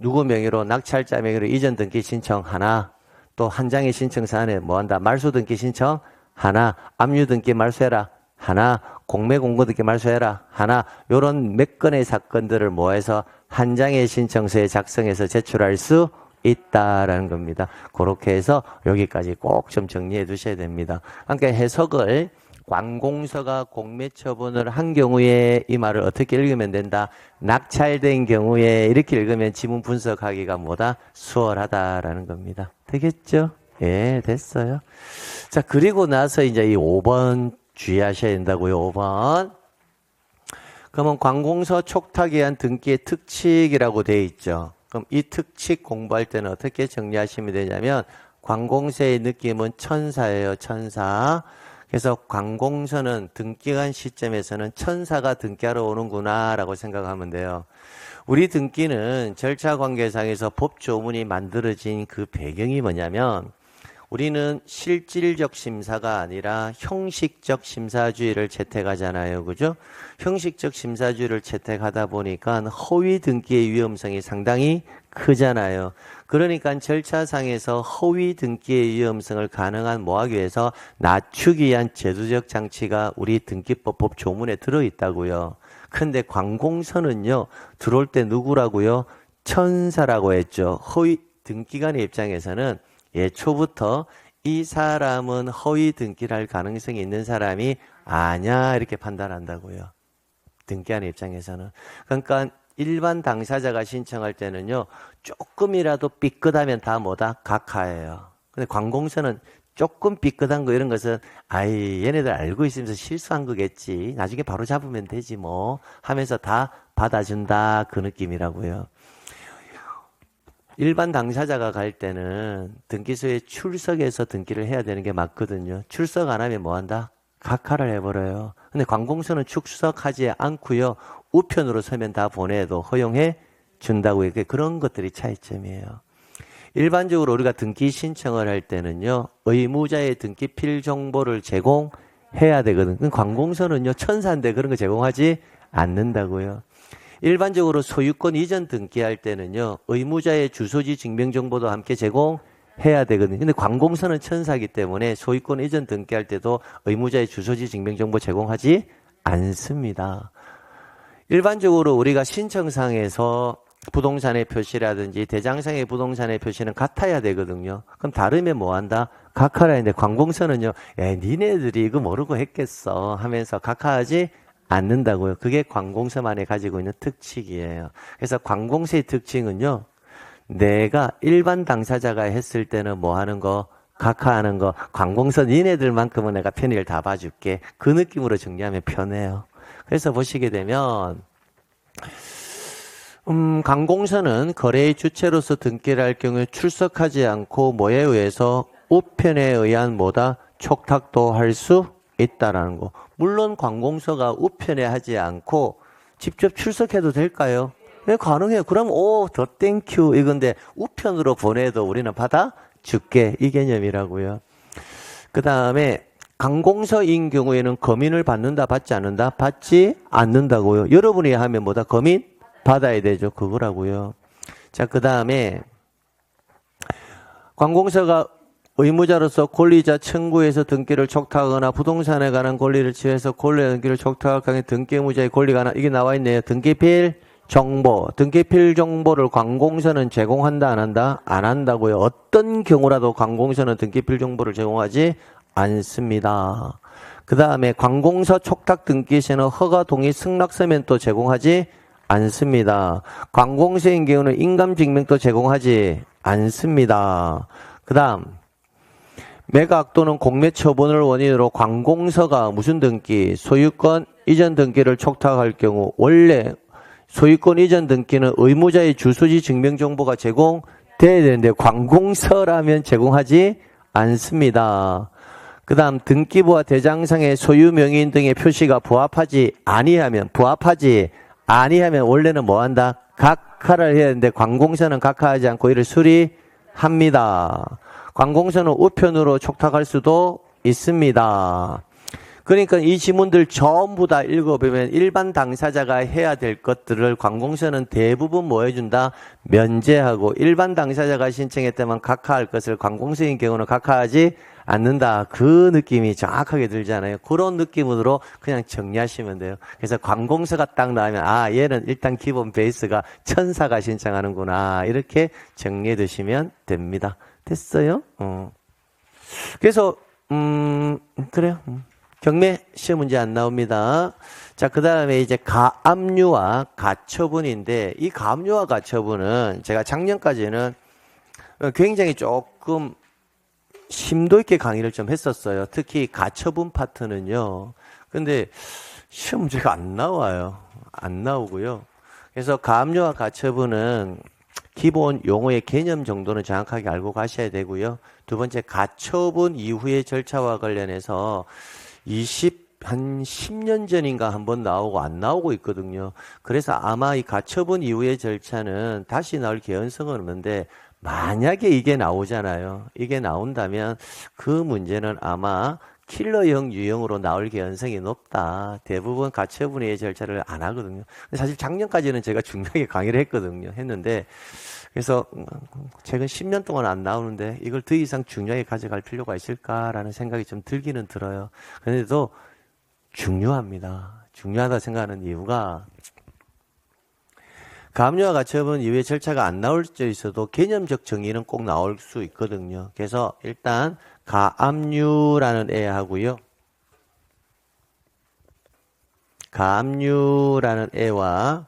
누구 명의로 낙찰자 명의로 이전 등기 신청 하나, 또 한 장의 신청서 안에 뭐 한다? 말소 등기 신청 하나, 압류 등기 말소해라 하나, 공매 공고 등기 말소해라 하나, 요런 몇 건의 사건들을 모아서 한 장의 신청서에 작성해서 제출할 수 있다라는 겁니다. 그렇게 해서 여기까지 꼭 좀 정리해 두셔야 됩니다. 그러니까 해석을 관공서가 공매 처분을 한 경우에 이 말을 어떻게 읽으면 된다? 낙찰된 경우에 이렇게 읽으면 지문 분석하기가 뭐다? 수월하다라는 겁니다. 되겠죠? 예, 됐어요. 자, 그리고 나서 이제 이 5번 주의하셔야 된다고요. 5번. 그러면 관공서 촉탁에 의한 등기의 특칙이라고 되어 있죠. 그럼 이 특칙 공부할 때는 어떻게 정리하시면 되냐면 관공서의 느낌은 천사예요. 천사. 그래서 관공서는 등기한 시점에서는 천사가 등기하러 오는구나 라고 생각하면 돼요. 우리 등기는 절차 관계상에서 법조문이 만들어진 그 배경이 뭐냐면 우리는 실질적 심사가 아니라 형식적 심사주의를 채택하잖아요. 그죠? 형식적 심사주의를 채택하다 보니까 허위 등기의 위험성이 상당히 크잖아요. 그러니까 절차상에서 허위 등기의 위험성을 가능한 뭐하기 위해서 낮추기 위한 제도적 장치가 우리 등기법 법조문에 들어있다고요. 근데 관공서는요. 들어올 때 누구라고요? 천사라고 했죠. 허위 등기관의 입장에서는 예초부터 이 사람은 허위 등기를 할 가능성이 있는 사람이 아냐 이렇게 판단한다고요. 등기하는 입장에서는. 그러니까 일반 당사자가 신청할 때는요, 조금이라도 삐끗하면 다 뭐다? 각하예요. 근데 관공서는 조금 삐끗한 거 이런 것은 아이 얘네들 알고 있으면서 실수한 거겠지. 나중에 바로 잡으면 되지 뭐 하면서 다 받아준다 그 느낌이라고요. 일반 당사자가 갈 때는 등기소에 출석해서 등기를 해야 되는 게 맞거든요. 출석 안 하면 뭐 한다? 각하를 해버려요. 근데 관공서는 출석하지 않고요. 우편으로 서면 다 보내도 허용해 준다고요. 그런 것들이 차이점이에요. 일반적으로 우리가 등기 신청을 할 때는요, 의무자의 등기필 정보를 제공해야 되거든요. 관공서는요, 천사인데 그런 거 제공하지 않는다고요. 일반적으로 소유권 이전 등기할 때는요, 의무자의 주소지 증명정보도 함께 제공해야 되거든요. 근데 관공서는 천사이기 때문에 소유권 이전 등기할 때도 의무자의 주소지 증명정보 제공하지 않습니다. 일반적으로 우리가 신청상에서 부동산의 표시라든지 대장상의 부동산의 표시는 같아야 되거든요. 그럼 다르면 뭐 한다? 각하라 했는데 관공서는요, 니네들이 이거 모르고 했겠어 하면서 각하하지 않는다고요. 그게 관공서만이 가지고 있는 특징이에요. 그래서 관공서의 특징은요, 내가 일반 당사자가 했을 때는 뭐 하는 거? 각하하는 거. 관공서 니네들만큼은 내가 편의를 다 봐줄게. 그 느낌으로 정리하면 편해요. 그래서 보시게 되면 관공서는 거래의 주체로서 등기를 할 경우에 출석하지 않고 뭐에 의해서 우편에 의한 뭐다? 촉탁도 할 수 있다라는 거. 물론 관공서가 우편에 하지 않고 직접 출석해도 될까요? 네, 가능해요. 그럼 더 땡큐 이건데 우편으로 보내도 우리는 받아줄게 이 개념이라고요. 그 다음에 관공서인 경우에는 검인을 받는다 받지 않는다? 받지 않는다고요. 여러분이 하면 뭐다? 검인 받아야 되죠. 그거라고요. 자, 그 다음에 관공서가 의무자로서 권리자 청구에서 등기를 촉탁하거나 부동산에 관한 권리를 취해서 권리 등기를 촉탁할 경우에 등기 의무자의 권리가 하나 이게 나와 있네요. 등기필 정보. 등기필 정보를 관공서는 제공한다 안 한다? 안 한다고요. 어떤 경우라도 관공서는 등기필 정보를 제공하지 않습니다. 그 다음에 관공서 촉탁 등기 시에는 허가 동의 승낙서면 또 제공하지 않습니다. 관공서인 경우는 인감증명도 제공하지 않습니다. 그 다음 매각 또는 공매 처분을 원인으로 관공서가 무슨 등기? 소유권 이전 등기를 촉탁할 경우 원래 소유권 이전 등기는 의무자의 주소지 증명정보가 제공돼야 되는데 관공서라면 제공하지 않습니다. 그 다음 등기부와 대장상의 소유 명의인 등의 표시가 부합하지 아니하면 원래는 뭐 한다? 각하를 해야 되는데 관공서는 각하하지 않고 이를 수리합니다. 관공서는 우편으로 촉탁할 수도 있습니다. 그러니까 이 지문들 전부 다 읽어보면 일반 당사자가 해야 될 것들을 관공서는 대부분 뭐 해준다? 면제하고 일반 당사자가 신청했다면 각하할 것을 관공서인 경우는 각하하지 않는다. 그 느낌이 정확하게 들잖아요. 그런 느낌으로 그냥 정리하시면 돼요. 그래서 관공서가 딱 나오면 얘는 일단 기본 베이스가 천사가 신청하는구나. 이렇게 정리해 두시면 됩니다. 됐어요? 그래서 그래요. 경매 시험 문제 안 나옵니다. 자, 그 다음에 이제 가압류와 가처분인데 이 가압류와 가처분은 제가 작년까지는 굉장히 조금 심도 있게 강의를 좀 했었어요. 특히 가처분 파트는요. 근데 시험 문제가 안 나와요. 안 나오고요. 그래서 가압류와 가처분은 기본 용어의 개념 정도는 정확하게 알고 가셔야 되고요. 두 번째 가처분 이후의 절차와 관련해서 한 10년 전인가 한번 나오고 안 나오고 있거든요. 그래서 아마 이 가처분 이후의 절차는 다시 나올 개연성은 없는데 만약에 이게 나오잖아요. 이게 나온다면 그 문제는 아마 킬러형 유형으로 나올 개연성이 높다. 대부분 가처분의 절차를 안 하거든요. 사실 작년까지는 제가 중요하게 강의를 했는데 그래서 최근 10년 동안 안 나오는데 이걸 더 이상 중요하게 가져갈 필요가 있을까라는 생각이 좀 들기는 들어요. 그런데도 중요합니다. 중요하다 생각하는 이유가 가압류와 가처분 이후에 절차가 안 나올 수 있어도 개념적 정의는 꼭 나올 수 있거든요. 그래서 일단 가압류라는 애 하고요. 가압류라는 애와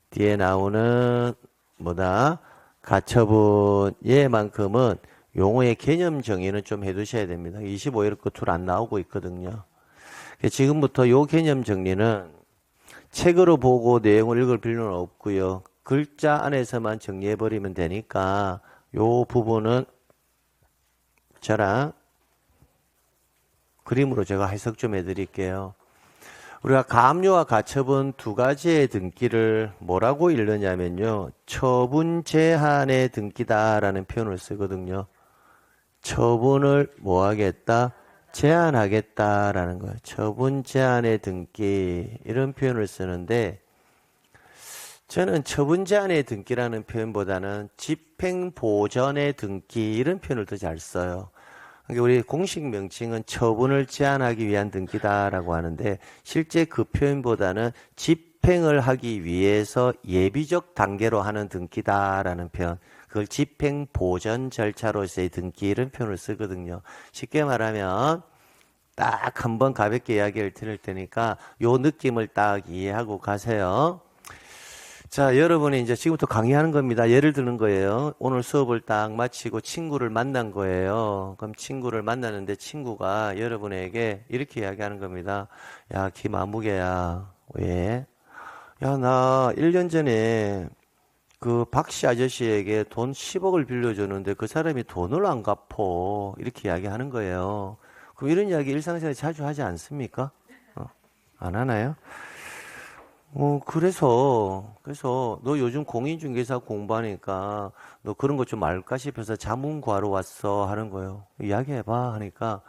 뒤에 나오는 뭐다? 가처분 얘만큼은 용어의 개념 정의는 좀 해두셔야 됩니다. 25일 끝으로 안 나오고 있거든요. 지금부터 요 개념 정리는 책으로 보고 내용을 읽을 필요는 없고요. 글자 안에서만 정리해버리면 되니까 요 부분은 저랑 그림으로 제가 해석 좀 해드릴게요. 우리가 가압류와 가처분 두 가지의 등기를 뭐라고 읽느냐면요. 처분 제한의 등기다라는 표현을 쓰거든요. 처분을 뭐 하겠다? 제한하겠다라는 거예요. 처분 제한의 등기 이런 표현을 쓰는데 저는 처분 제한의 등기라는 표현보다는 집행 보전의 등기 이런 표현을 더 잘 써요. 우리 공식 명칭은 처분을 제한하기 위한 등기다라고 하는데 실제 그 표현보다는 집행을 하기 위해서 예비적 단계로 하는 등기다라는 표현, 그걸 집행 보전 절차로서의 등기 이런 표현을 쓰거든요. 쉽게 말하면 딱 한번 가볍게 이야기를 드릴 테니까 요 느낌을 딱 이해하고 가세요. 자, 여러분이 이제 지금부터 강의하는 겁니다. 예를 드는 거예요. 오늘 수업을 딱 마치고 친구를 만난 거예요. 그럼 친구를 만나는데 친구가 여러분에게 이렇게 이야기하는 겁니다. 야, 김아무개야. 왜? 야, 나 1년 전에 그 박씨 아저씨에게 돈 10억을 빌려줬는데 그 사람이 돈을 안 갚어. 이렇게 이야기하는 거예요. 그럼 이런 이야기 일상생활에 자주 하지 않습니까? 안 하나요? 그래서 너 요즘 공인중개사 공부하니까 너 그런 거 좀 알까 싶어서 자문 구하러 왔어 하는 거예요. 이야기해봐 하니까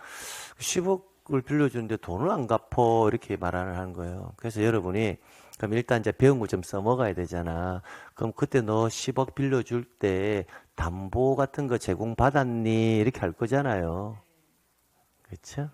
10억을 빌려주는데 돈을 안 갚어 이렇게 하는 거예요. 그래서 여러분이 그럼 일단 이제 배운 거 좀 써먹어야 되잖아. 그럼 그때 너 10억 빌려줄 때 담보 같은 거 제공받았니? 이렇게 할 거잖아요. 그렇죠?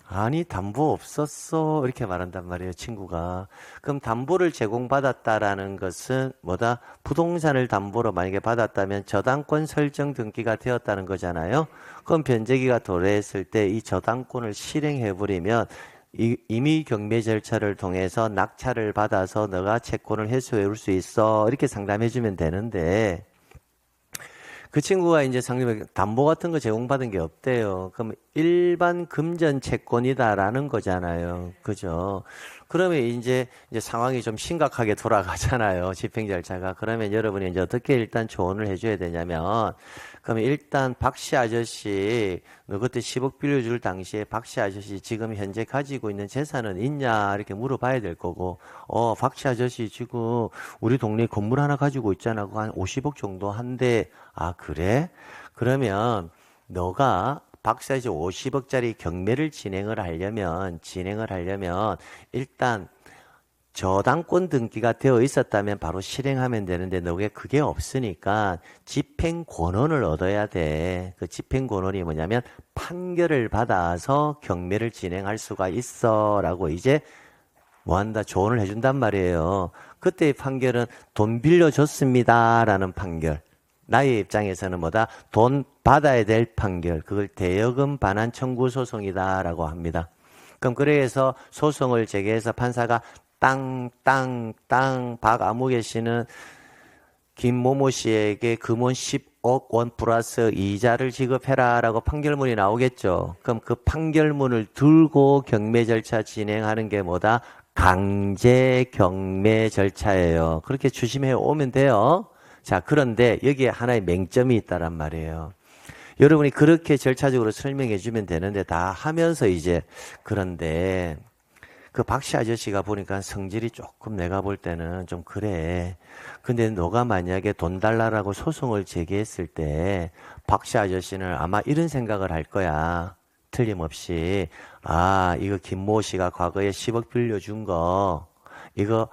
아니 담보 없었어 이렇게 말한단 말이에요 친구가. 그럼 담보를 제공받았다라는 것은 뭐다? 부동산을 담보로 만약에 받았다면 저당권 설정 등기가 되었다는 거잖아요. 그럼 변제기가 도래했을 때 이 저당권을 실행해버리면 임의 경매 절차를 통해서 낙찰을 받아서 너가 채권을 회수해 올 수 있어 이렇게 상담해주면 되는데 그 친구가 이제 상담에 담보 같은 거 제공받은 게 없대요. 그럼 일반 금전 채권이다라는 거잖아요. 그죠? 그러면 이제 상황이 좀 심각하게 돌아가잖아요. 집행 절차가. 그러면 여러분이 이제 어떻게 일단 조언을 해줘야 되냐면, 그러면 일단 박씨 아저씨, 너 그때 10억 빌려줄 당시에 박씨 아저씨 지금 현재 가지고 있는 재산은 있냐? 이렇게 물어봐야 될 거고, 박씨 아저씨 지금 우리 동네 건물 하나 가지고 있잖아. 그거 한 50억 정도 한대. 아, 그래? 그러면 너가 박사지 50억짜리 경매를 진행을 하려면 일단 저당권 등기가 되어 있었다면 바로 실행하면 되는데 너게 그게 없으니까 집행 권한을 얻어야 돼. 그 집행 권한이 뭐냐면 판결을 받아서 경매를 진행할 수가 있어 라고 이제 뭐한다 조언을 해준단 말이에요. 그때의 판결은 돈 빌려줬습니다 라는 판결. 나의 입장에서는 뭐다? 돈 받아야 될 판결. 그걸 대여금 반환 청구 소송이다라고 합니다. 그럼 그래서 소송을 제기해서 판사가 땅 박아무개 씨는 김모모 씨에게 금원 10억 원 플러스 이자를 지급해라라고 판결문이 나오겠죠. 그럼 그 판결문을 들고 경매 절차 진행하는 게 뭐다? 강제 경매 절차예요. 그렇게 추심해 오면 돼요. 자, 그런데 여기에 하나의 맹점이 있다란 말이에요. 여러분이 그렇게 절차적으로 설명해 주면 되는데 다 하면서 이제 그런데 그 박씨 아저씨가 보니까 성질이 조금 내가 볼 때는 좀 그래. 근데 너가 만약에 돈 달라라고 소송을 제기했을 때 박씨 아저씨는 아마 이런 생각을 할 거야. 틀림없이. 아, 이거 김모 씨가 과거에 10억 빌려준 거 이거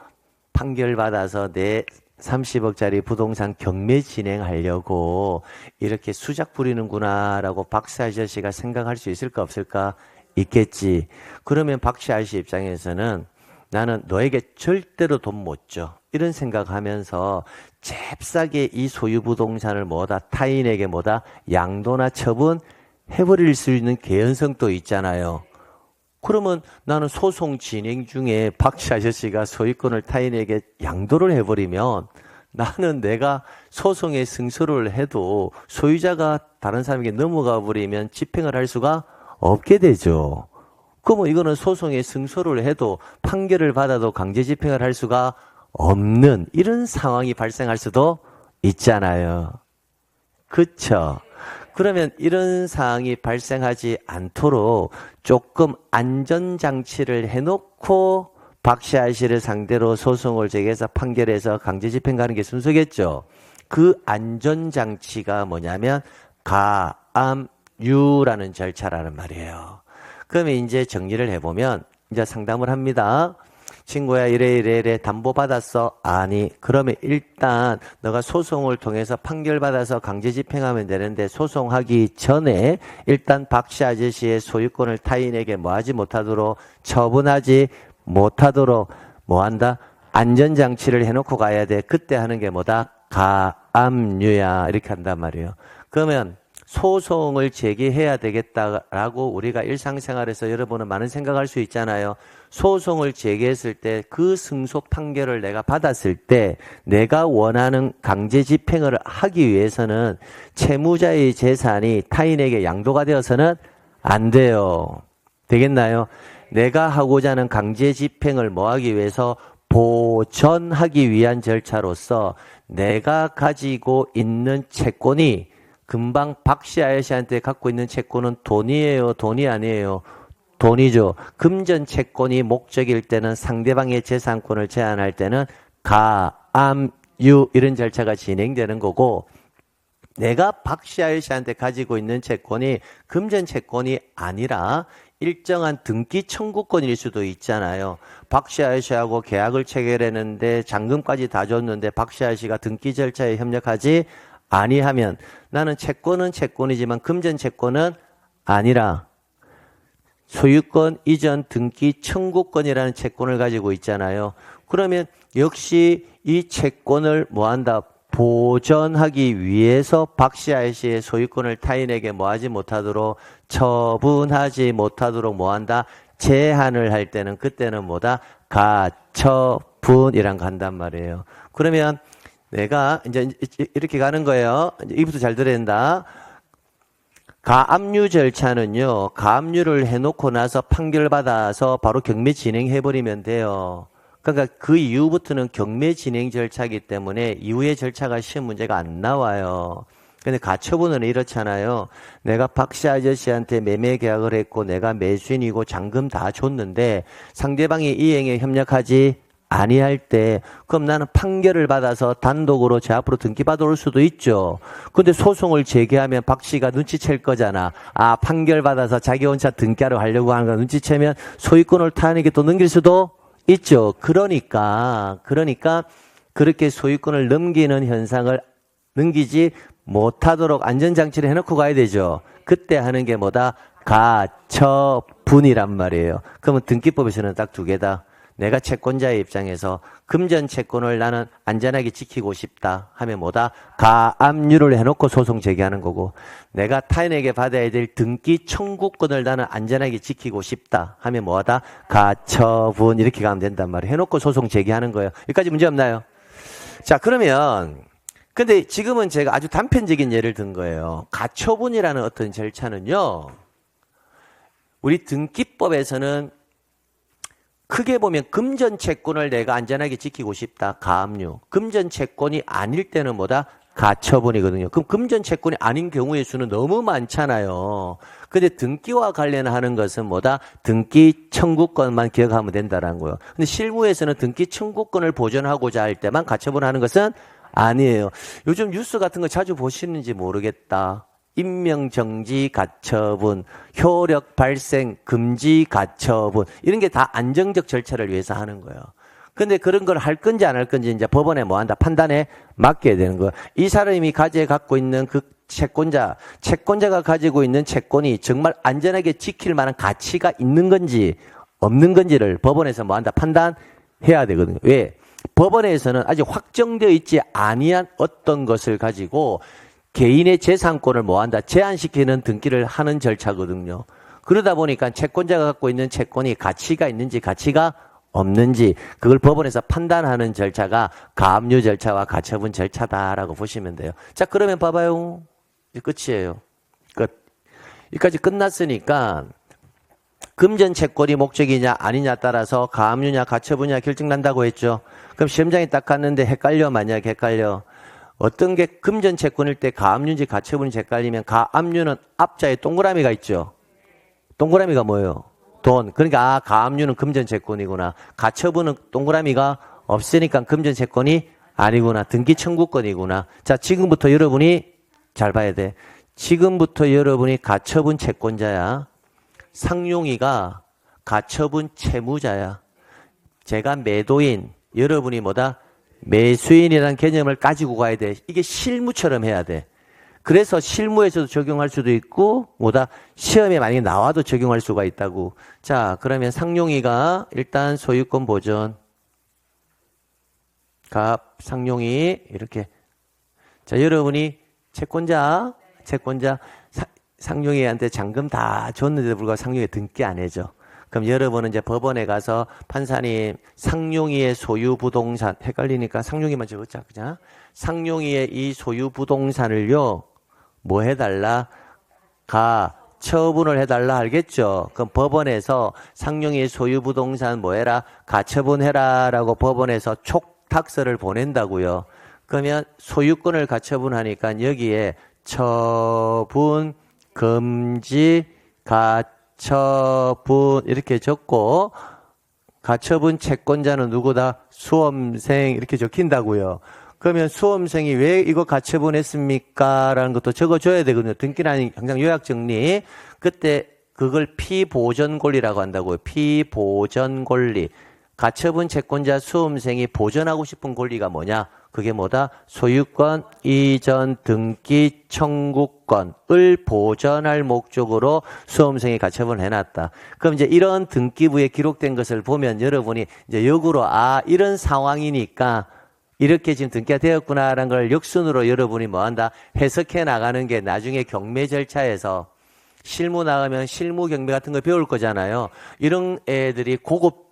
판결 받아서 내 30억짜리 부동산 경매 진행하려고 이렇게 수작 부리는구나 라고 박씨 아저씨가 생각할 수 있을까 없을까? 있겠지. 그러면 박씨 아저씨 입장에서는 나는 너에게 절대로 돈 못 줘. 이런 생각하면서 잽싸게 이 소유 부동산을 뭐다? 타인에게 뭐다? 양도나 처분해버릴 수 있는 개연성도 있잖아요. 그러면 나는 소송 진행 중에 박씨 아저씨가 소유권을 타인에게 양도를 해버리면 나는 내가 소송에 승소를 해도 소유자가 다른 사람에게 넘어가 버리면 집행을 할 수가 없게 되죠. 그러면 이거는 소송에 승소를 해도 판결을 받아도 강제 집행을 할 수가 없는 이런 상황이 발생할 수도 있잖아요. 그쵸? 그러면 이런 상황이 발생하지 않도록 조금 안전장치를 해놓고 박씨 아저씨를 상대로 소송을 제기해서 판결해서 강제 집행 가는 게 순서겠죠. 그 안전장치가 뭐냐면 가압류라는 절차라는 말이에요. 그러면 이제 정리를 해보면 이제 상담을 합니다. 친구야 이래 담보 받았어? 아니. 그러면 일단 너가 소송을 통해서 판결 받아서 강제 집행하면 되는데 소송하기 전에 일단 박씨 아저씨의 소유권을 타인에게 뭐하지 못하도록 처분하지 못하도록 뭐한다? 안전장치를 해놓고 가야 돼. 그때 하는 게 뭐다? 가압류야. 이렇게 한단 말이에요. 그러면 소송을 제기해야 되겠다라고 우리가 일상생활에서 여러분은 많은 생각할 수 있잖아요. 소송을 제기했을 때 그 승소 판결을 내가 받았을 때 내가 원하는 강제 집행을 하기 위해서는 채무자의 재산이 타인에게 양도가 되어서는 안 돼요. 되겠나요? 내가 하고자 하는 강제 집행을 뭐하기 위해서 보전하기 위한 절차로서 내가 가지고 있는 채권이 금방 박씨 아저씨한테 갖고 있는 채권은 돈이에요? 돈이 아니에요? 돈이죠. 금전 채권이 목적일 때는 상대방의 재산권을 제한할 때는 가압류 이런 절차가 진행되는 거고 내가 박씨 아저씨한테 가지고 있는 채권이 금전 채권이 아니라 일정한 등기 청구권일 수도 있잖아요. 박씨 아저씨하고 계약을 체결했는데 잔금까지 다 줬는데 박씨 아저씨가 등기 절차에 협력하지 아니하면 나는 채권은 채권이지만 금전 채권은 아니라 소유권 이전 등기 청구권이라는 채권을 가지고 있잖아요. 그러면 역시 이 채권을 뭐한다? 보전하기 위해서 박씨 아저씨의 소유권을 타인에게 뭐하지 못하도록 처분하지 못하도록 뭐한다? 제한을 할 때는 그때는 뭐다? 가처분이란 거 한단 말이에요. 그러면 내가 이제 이렇게 가는 거예요. 이부터 잘 들어야 된다. 가압류 절차는요. 가압류를 해놓고 나서 판결받아서 바로 경매 진행해버리면 돼요. 그러니까 그 이후부터는 경매 진행 절차이기 때문에 이후의 절차가 시험 문제가 안 나와요. 근데 가처분은 이렇잖아요. 내가 박씨 아저씨한테 매매 계약을 했고 내가 매수인이고 잔금 다 줬는데 상대방이 이행에 협력하지 아니할 때 그럼 나는 판결을 받아서 단독으로 제 앞으로 등기 받아올 수도 있죠. 근데 소송을 제기하면 박씨가 눈치챌 거잖아. 아 판결 받아서 자기 혼자 등기하러 가려고 하는 거 눈치채면 소유권을 타인에게 또 넘길 수도 있죠. 그러니까 그렇게 소유권을 넘기는 현상을 넘기지 못하도록 안전장치를 해놓고 가야 되죠. 그때 하는 게 뭐다? 가처분이란 말이에요. 그러면 등기법에서는 딱 두 개다. 내가 채권자의 입장에서 금전 채권을 나는 안전하게 지키고 싶다 하면 뭐다? 가압류를 해놓고 소송 제기하는 거고 내가 타인에게 받아야 될 등기 청구권을 나는 안전하게 지키고 싶다 하면 뭐하다? 가처분 이렇게 가면 된단 말이에요. 해놓고 소송 제기하는 거예요. 여기까지 문제 없나요? 자 그러면 근데 지금은 제가 아주 단편적인 예를 든 거예요. 가처분이라는 어떤 절차는요. 우리 등기법에서는 크게 보면 금전 채권을 내가 안전하게 지키고 싶다. 가압류. 금전 채권이 아닐 때는 뭐다? 가처분이거든요. 그럼 금전 채권이 아닌 경우의 수는 너무 많잖아요. 근데 등기와 관련하는 것은 뭐다? 등기 청구권만 기억하면 된다는 거예요. 근데 실무에서는 등기 청구권을 보존하고자 할 때만 가처분하는 것은 아니에요. 요즘 뉴스 같은 거 자주 보시는지 모르겠다. 임명정지 가처분, 효력 발생 금지 가처분 이런 게 다 안정적 절차를 위해서 하는 거예요. 근데 그런 걸 할 건지 안 할 건지 이제 법원에 뭐 한다? 판단에 맡겨야 되는 거예요. 이 사람이 갖고 있는 그 채권자가 가지고 있는 채권이 정말 안전하게 지킬 만한 가치가 있는 건지 없는 건지를 법원에서 뭐 한다? 판단해야 되거든요. 왜? 법원에서는 아직 확정되어 있지 아니한 어떤 것을 가지고 개인의 재산권을 뭐한다? 제한시키는 등기를 하는 절차거든요. 그러다 보니까 채권자가 갖고 있는 채권이 가치가 있는지 가치가 없는지 그걸 법원에서 판단하는 절차가 가압류 절차와 가처분 절차다라고 보시면 돼요. 자, 그러면 봐봐요. 이제 끝이에요. 끝. 여기까지 끝났으니까 금전 채권이 목적이냐 아니냐 따라서 가압류냐 가처분이냐 결정난다고 했죠. 그럼 시험장에 딱 갔는데 헷갈려. 만약에 헷갈려. 어떤 게 금전 채권일 때 가압류인지 가처분인지 헷갈리면 가압류는 앞자에 동그라미가 있죠. 동그라미가 뭐예요? 돈. 그러니까 가압류는 금전 채권이구나. 가처분은 동그라미가 없으니까 금전 채권이 아니구나. 등기 청구권이구나. 자, 지금부터 여러분이 잘 봐야 돼. 지금부터 여러분이 가처분 채권자야. 상용이가 가처분 채무자야. 제가 매도인, 여러분이 뭐다? 매수인이라는 개념을 가지고 가야 돼. 이게 실무처럼 해야 돼. 그래서 실무에서도 적용할 수도 있고 뭐다? 시험에 만약에 나와도 적용할 수가 있다고. 자, 그러면 상용이가 일단 소유권 보전. 상용이 이렇게. 자, 여러분이 채권자 상용이한테 잔금 다 줬는데도 불구하고 상용이 등기 안 해줘. 그럼 여러분은 이제 법원에 가서 판사님 상용이의 소유 부동산 헷갈리니까 상용이만 적었자 그냥 상용이의 이 소유 부동산을요 뭐 해달라? 가처분을 해달라 알겠죠? 그럼 법원에서 상용이의 소유 부동산 뭐 해라? 가처분해라 라고 법원에서 촉탁서를 보낸다고요. 그러면 소유권을 가처분하니까 여기에 처분 금지 가처분 이렇게 적고 가처분 채권자는 누구다? 수험생 이렇게 적힌다고요. 그러면 수험생이 왜 이거 가처분했습니까? 라는 것도 적어줘야 되거든요. 등기란 항상 요약정리. 그때 그걸 피보전권리라고 한다고요. 피보전권리. 가처분 채권자 수험생이 보전하고 싶은 권리가 뭐냐? 그게 뭐다? 소유권, 이전, 등기, 청구권을 보전할 목적으로 수험생이 가처분을 해놨다. 그럼 이제 이런 등기부에 기록된 것을 보면 여러분이 이제 역으로 이런 상황이니까 이렇게 지금 등기가 되었구나라는 걸 역순으로 여러분이 뭐 한다? 해석해 나가는 게 나중에 경매 절차에서 실무 나가면 실무 경매 같은 거 배울 거잖아요. 이런 애들이 고급에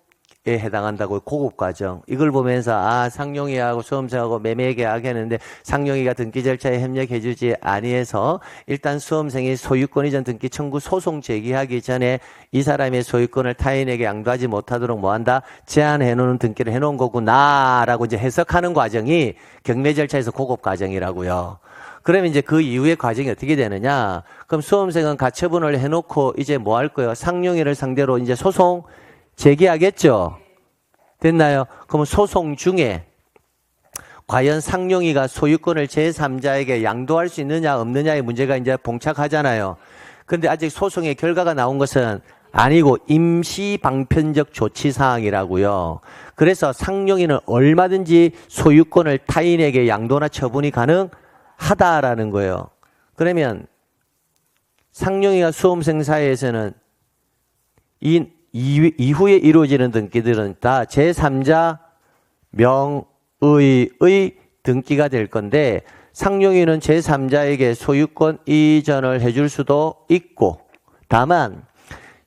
해당한다고 고급 과정. 이걸 보면서 상용이하고 수험생하고 매매 계약했는데 상용이가 등기 절차에 협력해주지 아니해서 일단 수험생이 소유권 이전 등기 청구 소송 제기하기 전에 이 사람의 소유권을 타인에게 양도하지 못하도록 뭐 한다? 제한해 놓는 등기를 해 놓은 거구나라고 이제 해석하는 과정이 경매 절차에서 고급 과정이라고요. 그러면 이제 그 이후의 과정이 어떻게 되느냐? 그럼 수험생은 가처분을 해 놓고 이제 뭐 할 거예요? 상용이를 상대로 이제 소송 제기하겠죠? 됐나요? 그러면 소송 중에 과연 상용이가 소유권을 제3자에게 양도할 수 있느냐 없느냐의 문제가 이제 봉착하잖아요. 그런데 아직 소송의 결과가 나온 것은 아니고 임시방편적 조치사항이라고요. 그래서 상용이는 얼마든지 소유권을 타인에게 양도나 처분이 가능하다라는 거예요. 그러면 상용이가 수험생 사이에서는 이후에 이루어지는 등기들은 다 제3자 명의의 등기가 될 건데 상용이는 제3자에게 소유권 이전을 해줄 수도 있고 다만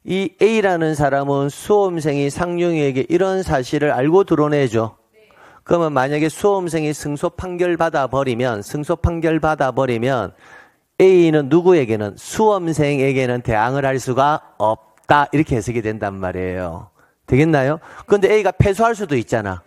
이 A라는 사람은 수험생이 상용이에게 이런 사실을 알고 드러내죠. 그러면 만약에 수험생이 승소 판결 받아 버리면 A는 누구에게는 수험생에게는 대항을 할 수가 없다. 이렇게 해석이 된단 말이에요. 되겠나요? 그런데 A가 패소할 수도 있잖아.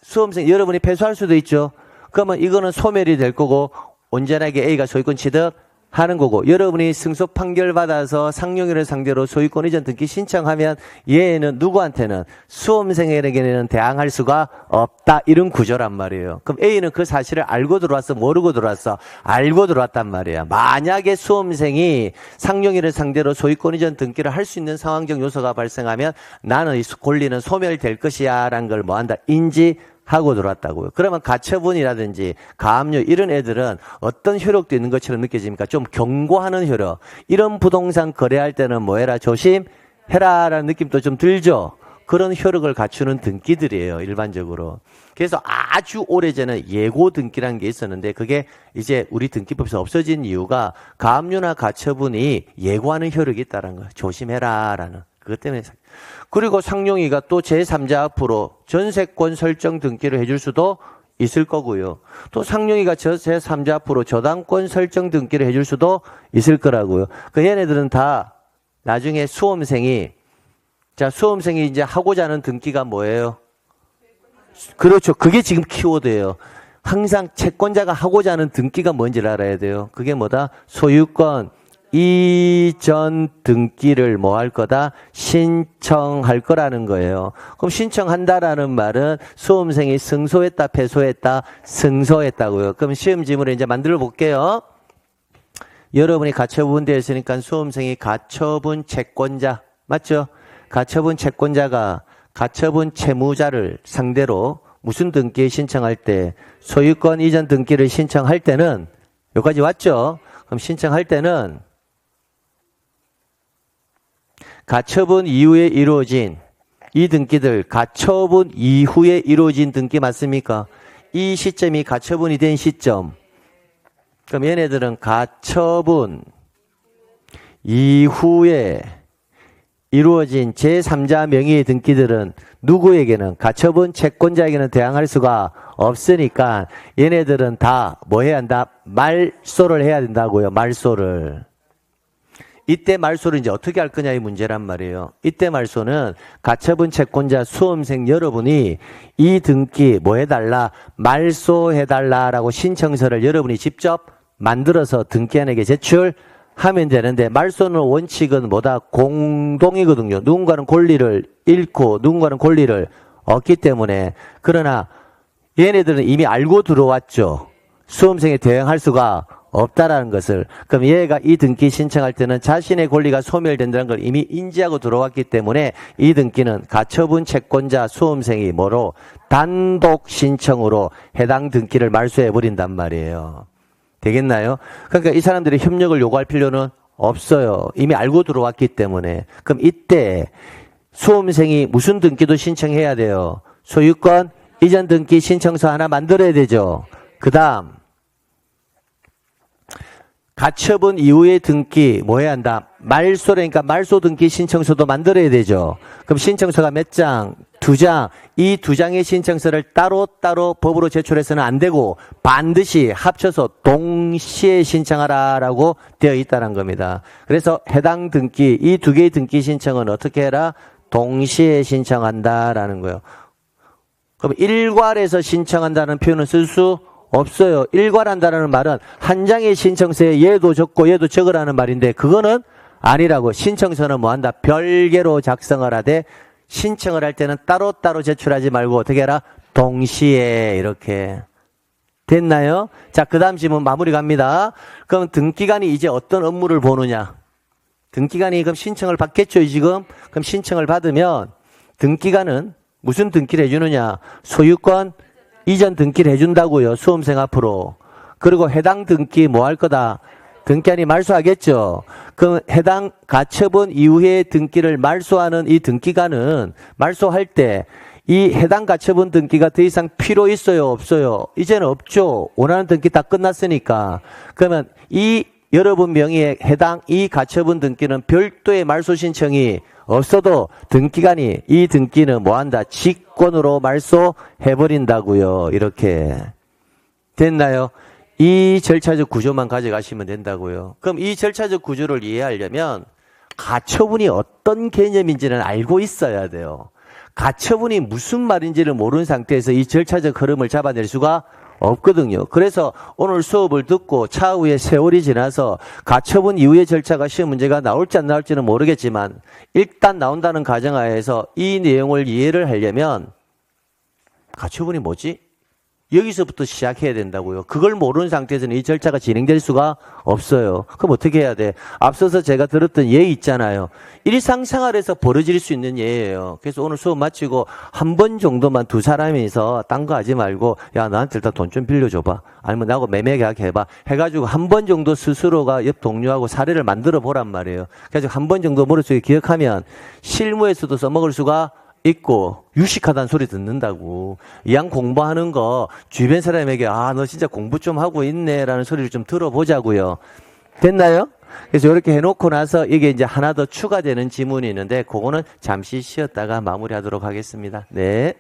수험생 여러분이 패소할 수도 있죠. 그러면 이거는 소멸이 될 거고 온전하게 A가 소유권 취득하는 거고 여러분이 승소 판결 받아서 상용이를 상대로 소유권 이전 등기 신청하면 얘는 누구한테는 수험생에게는 대항할 수가 없다. 이런 구조란 말이에요. 그럼 A는 그 사실을 알고 들어왔어? 모르고 들어왔어? 알고 들어왔단 말이야. 만약에 수험생이 상용이를 상대로 소유권 이전 등기를 할 수 있는 상황적 요소가 발생하면 나는 이 권리는 소멸될 것이야 라는 걸 뭐 한다? 인지하고 들어왔다고요. 그러면 가처분이라든지 가압류 이런 애들은 어떤 효력도 있는 것처럼 느껴집니까? 좀 경고하는 효력. 이런 부동산 거래할 때는 뭐 해라? 조심해라 라는 느낌도 좀 들죠. 그런 효력을 갖추는 등기들이에요, 일반적으로. 그래서 아주 오래전에 예고 등기라는 게 있었는데 그게 이제 우리 등기법에서 없어진 이유가 가압류나 가처분이 예고하는 효력이 있다는 거예요. 조심해라라는. 그것 때문에. 그리고 상용이가 또 제3자 앞으로 전세권 설정 등기를 해줄 수도 있을 거고요. 또 상용이가 제3자 앞으로 저당권 설정 등기를 해줄 수도 있을 거라고요. 그 얘네들은 다 나중에 수험생이 이제 하고자 하는 등기가 뭐예요? 그렇죠. 그게 지금 키워드예요. 항상 채권자가 하고자 하는 등기가 뭔지를 알아야 돼요. 그게 뭐다? 소유권 이전 등기를 뭐 할 거다? 신청할 거라는 거예요. 그럼 신청한다라는 말은 수험생이 승소했다, 패소했다? 승소했다고요. 그럼 시험 지문을 이제 만들어 볼게요. 여러분이 가처분 되어 있으니까 수험생이 가처분 채권자, 맞죠? 가처분 채권자가 가처분 채무자를 상대로 무슨 등기 신청할 때 소유권 이전 등기를 신청할 때는 여기까지 왔죠? 그럼 신청할 때는 가처분 이후에 이루어진 이 등기들 가처분 이후에 이루어진 등기 맞습니까? 이 시점이 가처분이 된 시점. 그럼 얘네들은 가처분 이후에 이루어진 제3자 명의의 등기들은 누구에게는 가처분 채권자에게는 대항할 수가 없으니까 얘네들은 다 뭐 해야 한다? 말소를 해야 된다고요. 말소를. 이때 말소를 이제 어떻게 할 거냐 이 문제란 말이에요. 이때 말소는 가처분 채권자 수험생 여러분이 이 등기 뭐 해달라? 말소해달라라고 신청서를 여러분이 직접 만들어서 등기한에게 제출하면 되는데 말소는 원칙은 뭐다? 공동이거든요. 누군가는 권리를 잃고 누군가는 권리를 얻기 때문에. 그러나 얘네들은 이미 알고 들어왔죠. 수험생에 대응할 수가 없다라는 것을. 그럼 얘가 이 등기 신청할 때는 자신의 권리가 소멸된다는 걸 이미 인지하고 들어왔기 때문에 이 등기는 가처분 채권자 수험생이 뭐로? 단독 신청으로 해당 등기를 말소해버린단 말이에요. 되겠나요? 그러니까 이 사람들이 협력을 요구할 필요는 없어요. 이미 알고 들어왔기 때문에. 그럼 이때 수험생이 무슨 등기도 신청해야 돼요? 소유권 이전 등기 신청서 하나 만들어야 되죠. 그 다음 가처분 이후의 등기 뭐 해야 한다? 말소라니까 말소 등기 신청서도 만들어야 되죠. 그럼 신청서가 몇 장? 2장. 이 2장의 신청서를 따로따로 법으로 제출해서는 안 되고 반드시 합쳐서 동시에 신청하라라고 되어 있다는 겁니다. 그래서 해당 등기, 이 2개의 등기 신청은 어떻게 해라? 동시에 신청한다라는 거예요. 그럼 일괄해서 신청한다는 표현을 쓸 수 없어요. 일괄한다는 말은 한 장의 신청서에 얘도 적고 얘도 적으라는 말인데 그거는 아니라고. 신청서는 뭐 한다? 별개로 작성을 하되 신청을 할 때는 따로따로 제출하지 말고 어떻게 해라? 동시에 이렇게. 됐나요? 자, 그 다음 질문 마무리 갑니다. 그럼 등기관이 이제 어떤 업무를 보느냐? 등기관이 그럼 신청을 받겠죠, 지금? 그럼 신청을 받으면 등기관은 무슨 등기를 해주느냐? 소유권 이전 등기를 해준다고요. 수험생 앞으로. 그리고 해당 등기 뭐 할 거다? 등기관이 말소하겠죠. 그럼 해당 가처분 이후에 등기를 말소하는 이 등기관은 말소할 때 이 해당 가처분 등기가 더 이상 필요 있어요? 없어요? 이제는 없죠. 원하는 등기 다 끝났으니까. 그러면 이 여러분 명의의 해당 이 가처분 등기는 별도의 말소 신청이 없어도 등기관이 이 등기는 뭐한다? 직권으로 말소해버린다고요. 이렇게. 됐나요? 이 절차적 구조만 가져가시면 된다고요. 그럼 이 절차적 구조를 이해하려면 가처분이 어떤 개념인지는 알고 있어야 돼요. 가처분이 무슨 말인지를 모르는 상태에서 이 절차적 흐름을 잡아낼 수가 없거든요. 그래서 오늘 수업을 듣고 차후에 세월이 지나서 가처분 이후의 절차가 시험 문제가 나올지 안 나올지는 모르겠지만 일단 나온다는 가정하에서 이 내용을 이해를 하려면 가처분이 뭐지? 여기서부터 시작해야 된다고요. 그걸 모르는 상태에서는 이 절차가 진행될 수가 없어요. 그럼 어떻게 해야 돼? 앞서서 제가 들었던 예 있잖아요. 일상생활에서 벌어질 수 있는 예예요. 그래서 오늘 수업 마치고 한 번 정도만 두 사람이서 딴 거 하지 말고 야 나한테 일단 돈 좀 빌려줘봐. 아니면 나하고 매매계약 해봐. 해가지고 한 번 정도 스스로가 옆 동료하고 사례를 만들어 보란 말이에요. 그래서 한 번 정도 머릿속에 기억하면 실무에서도 써먹을 수가 있고 유식하다는 소리 듣는다고. 이왕 공부하는 거 주변 사람에게 너 진짜 공부 좀 하고 있네 라는 소리를 좀 들어보자고요. 됐나요? 그래서 이렇게 해놓고 나서 이게 이제 하나 더 추가되는 지문이 있는데 그거는 잠시 쉬었다가 마무리하도록 하겠습니다. 네.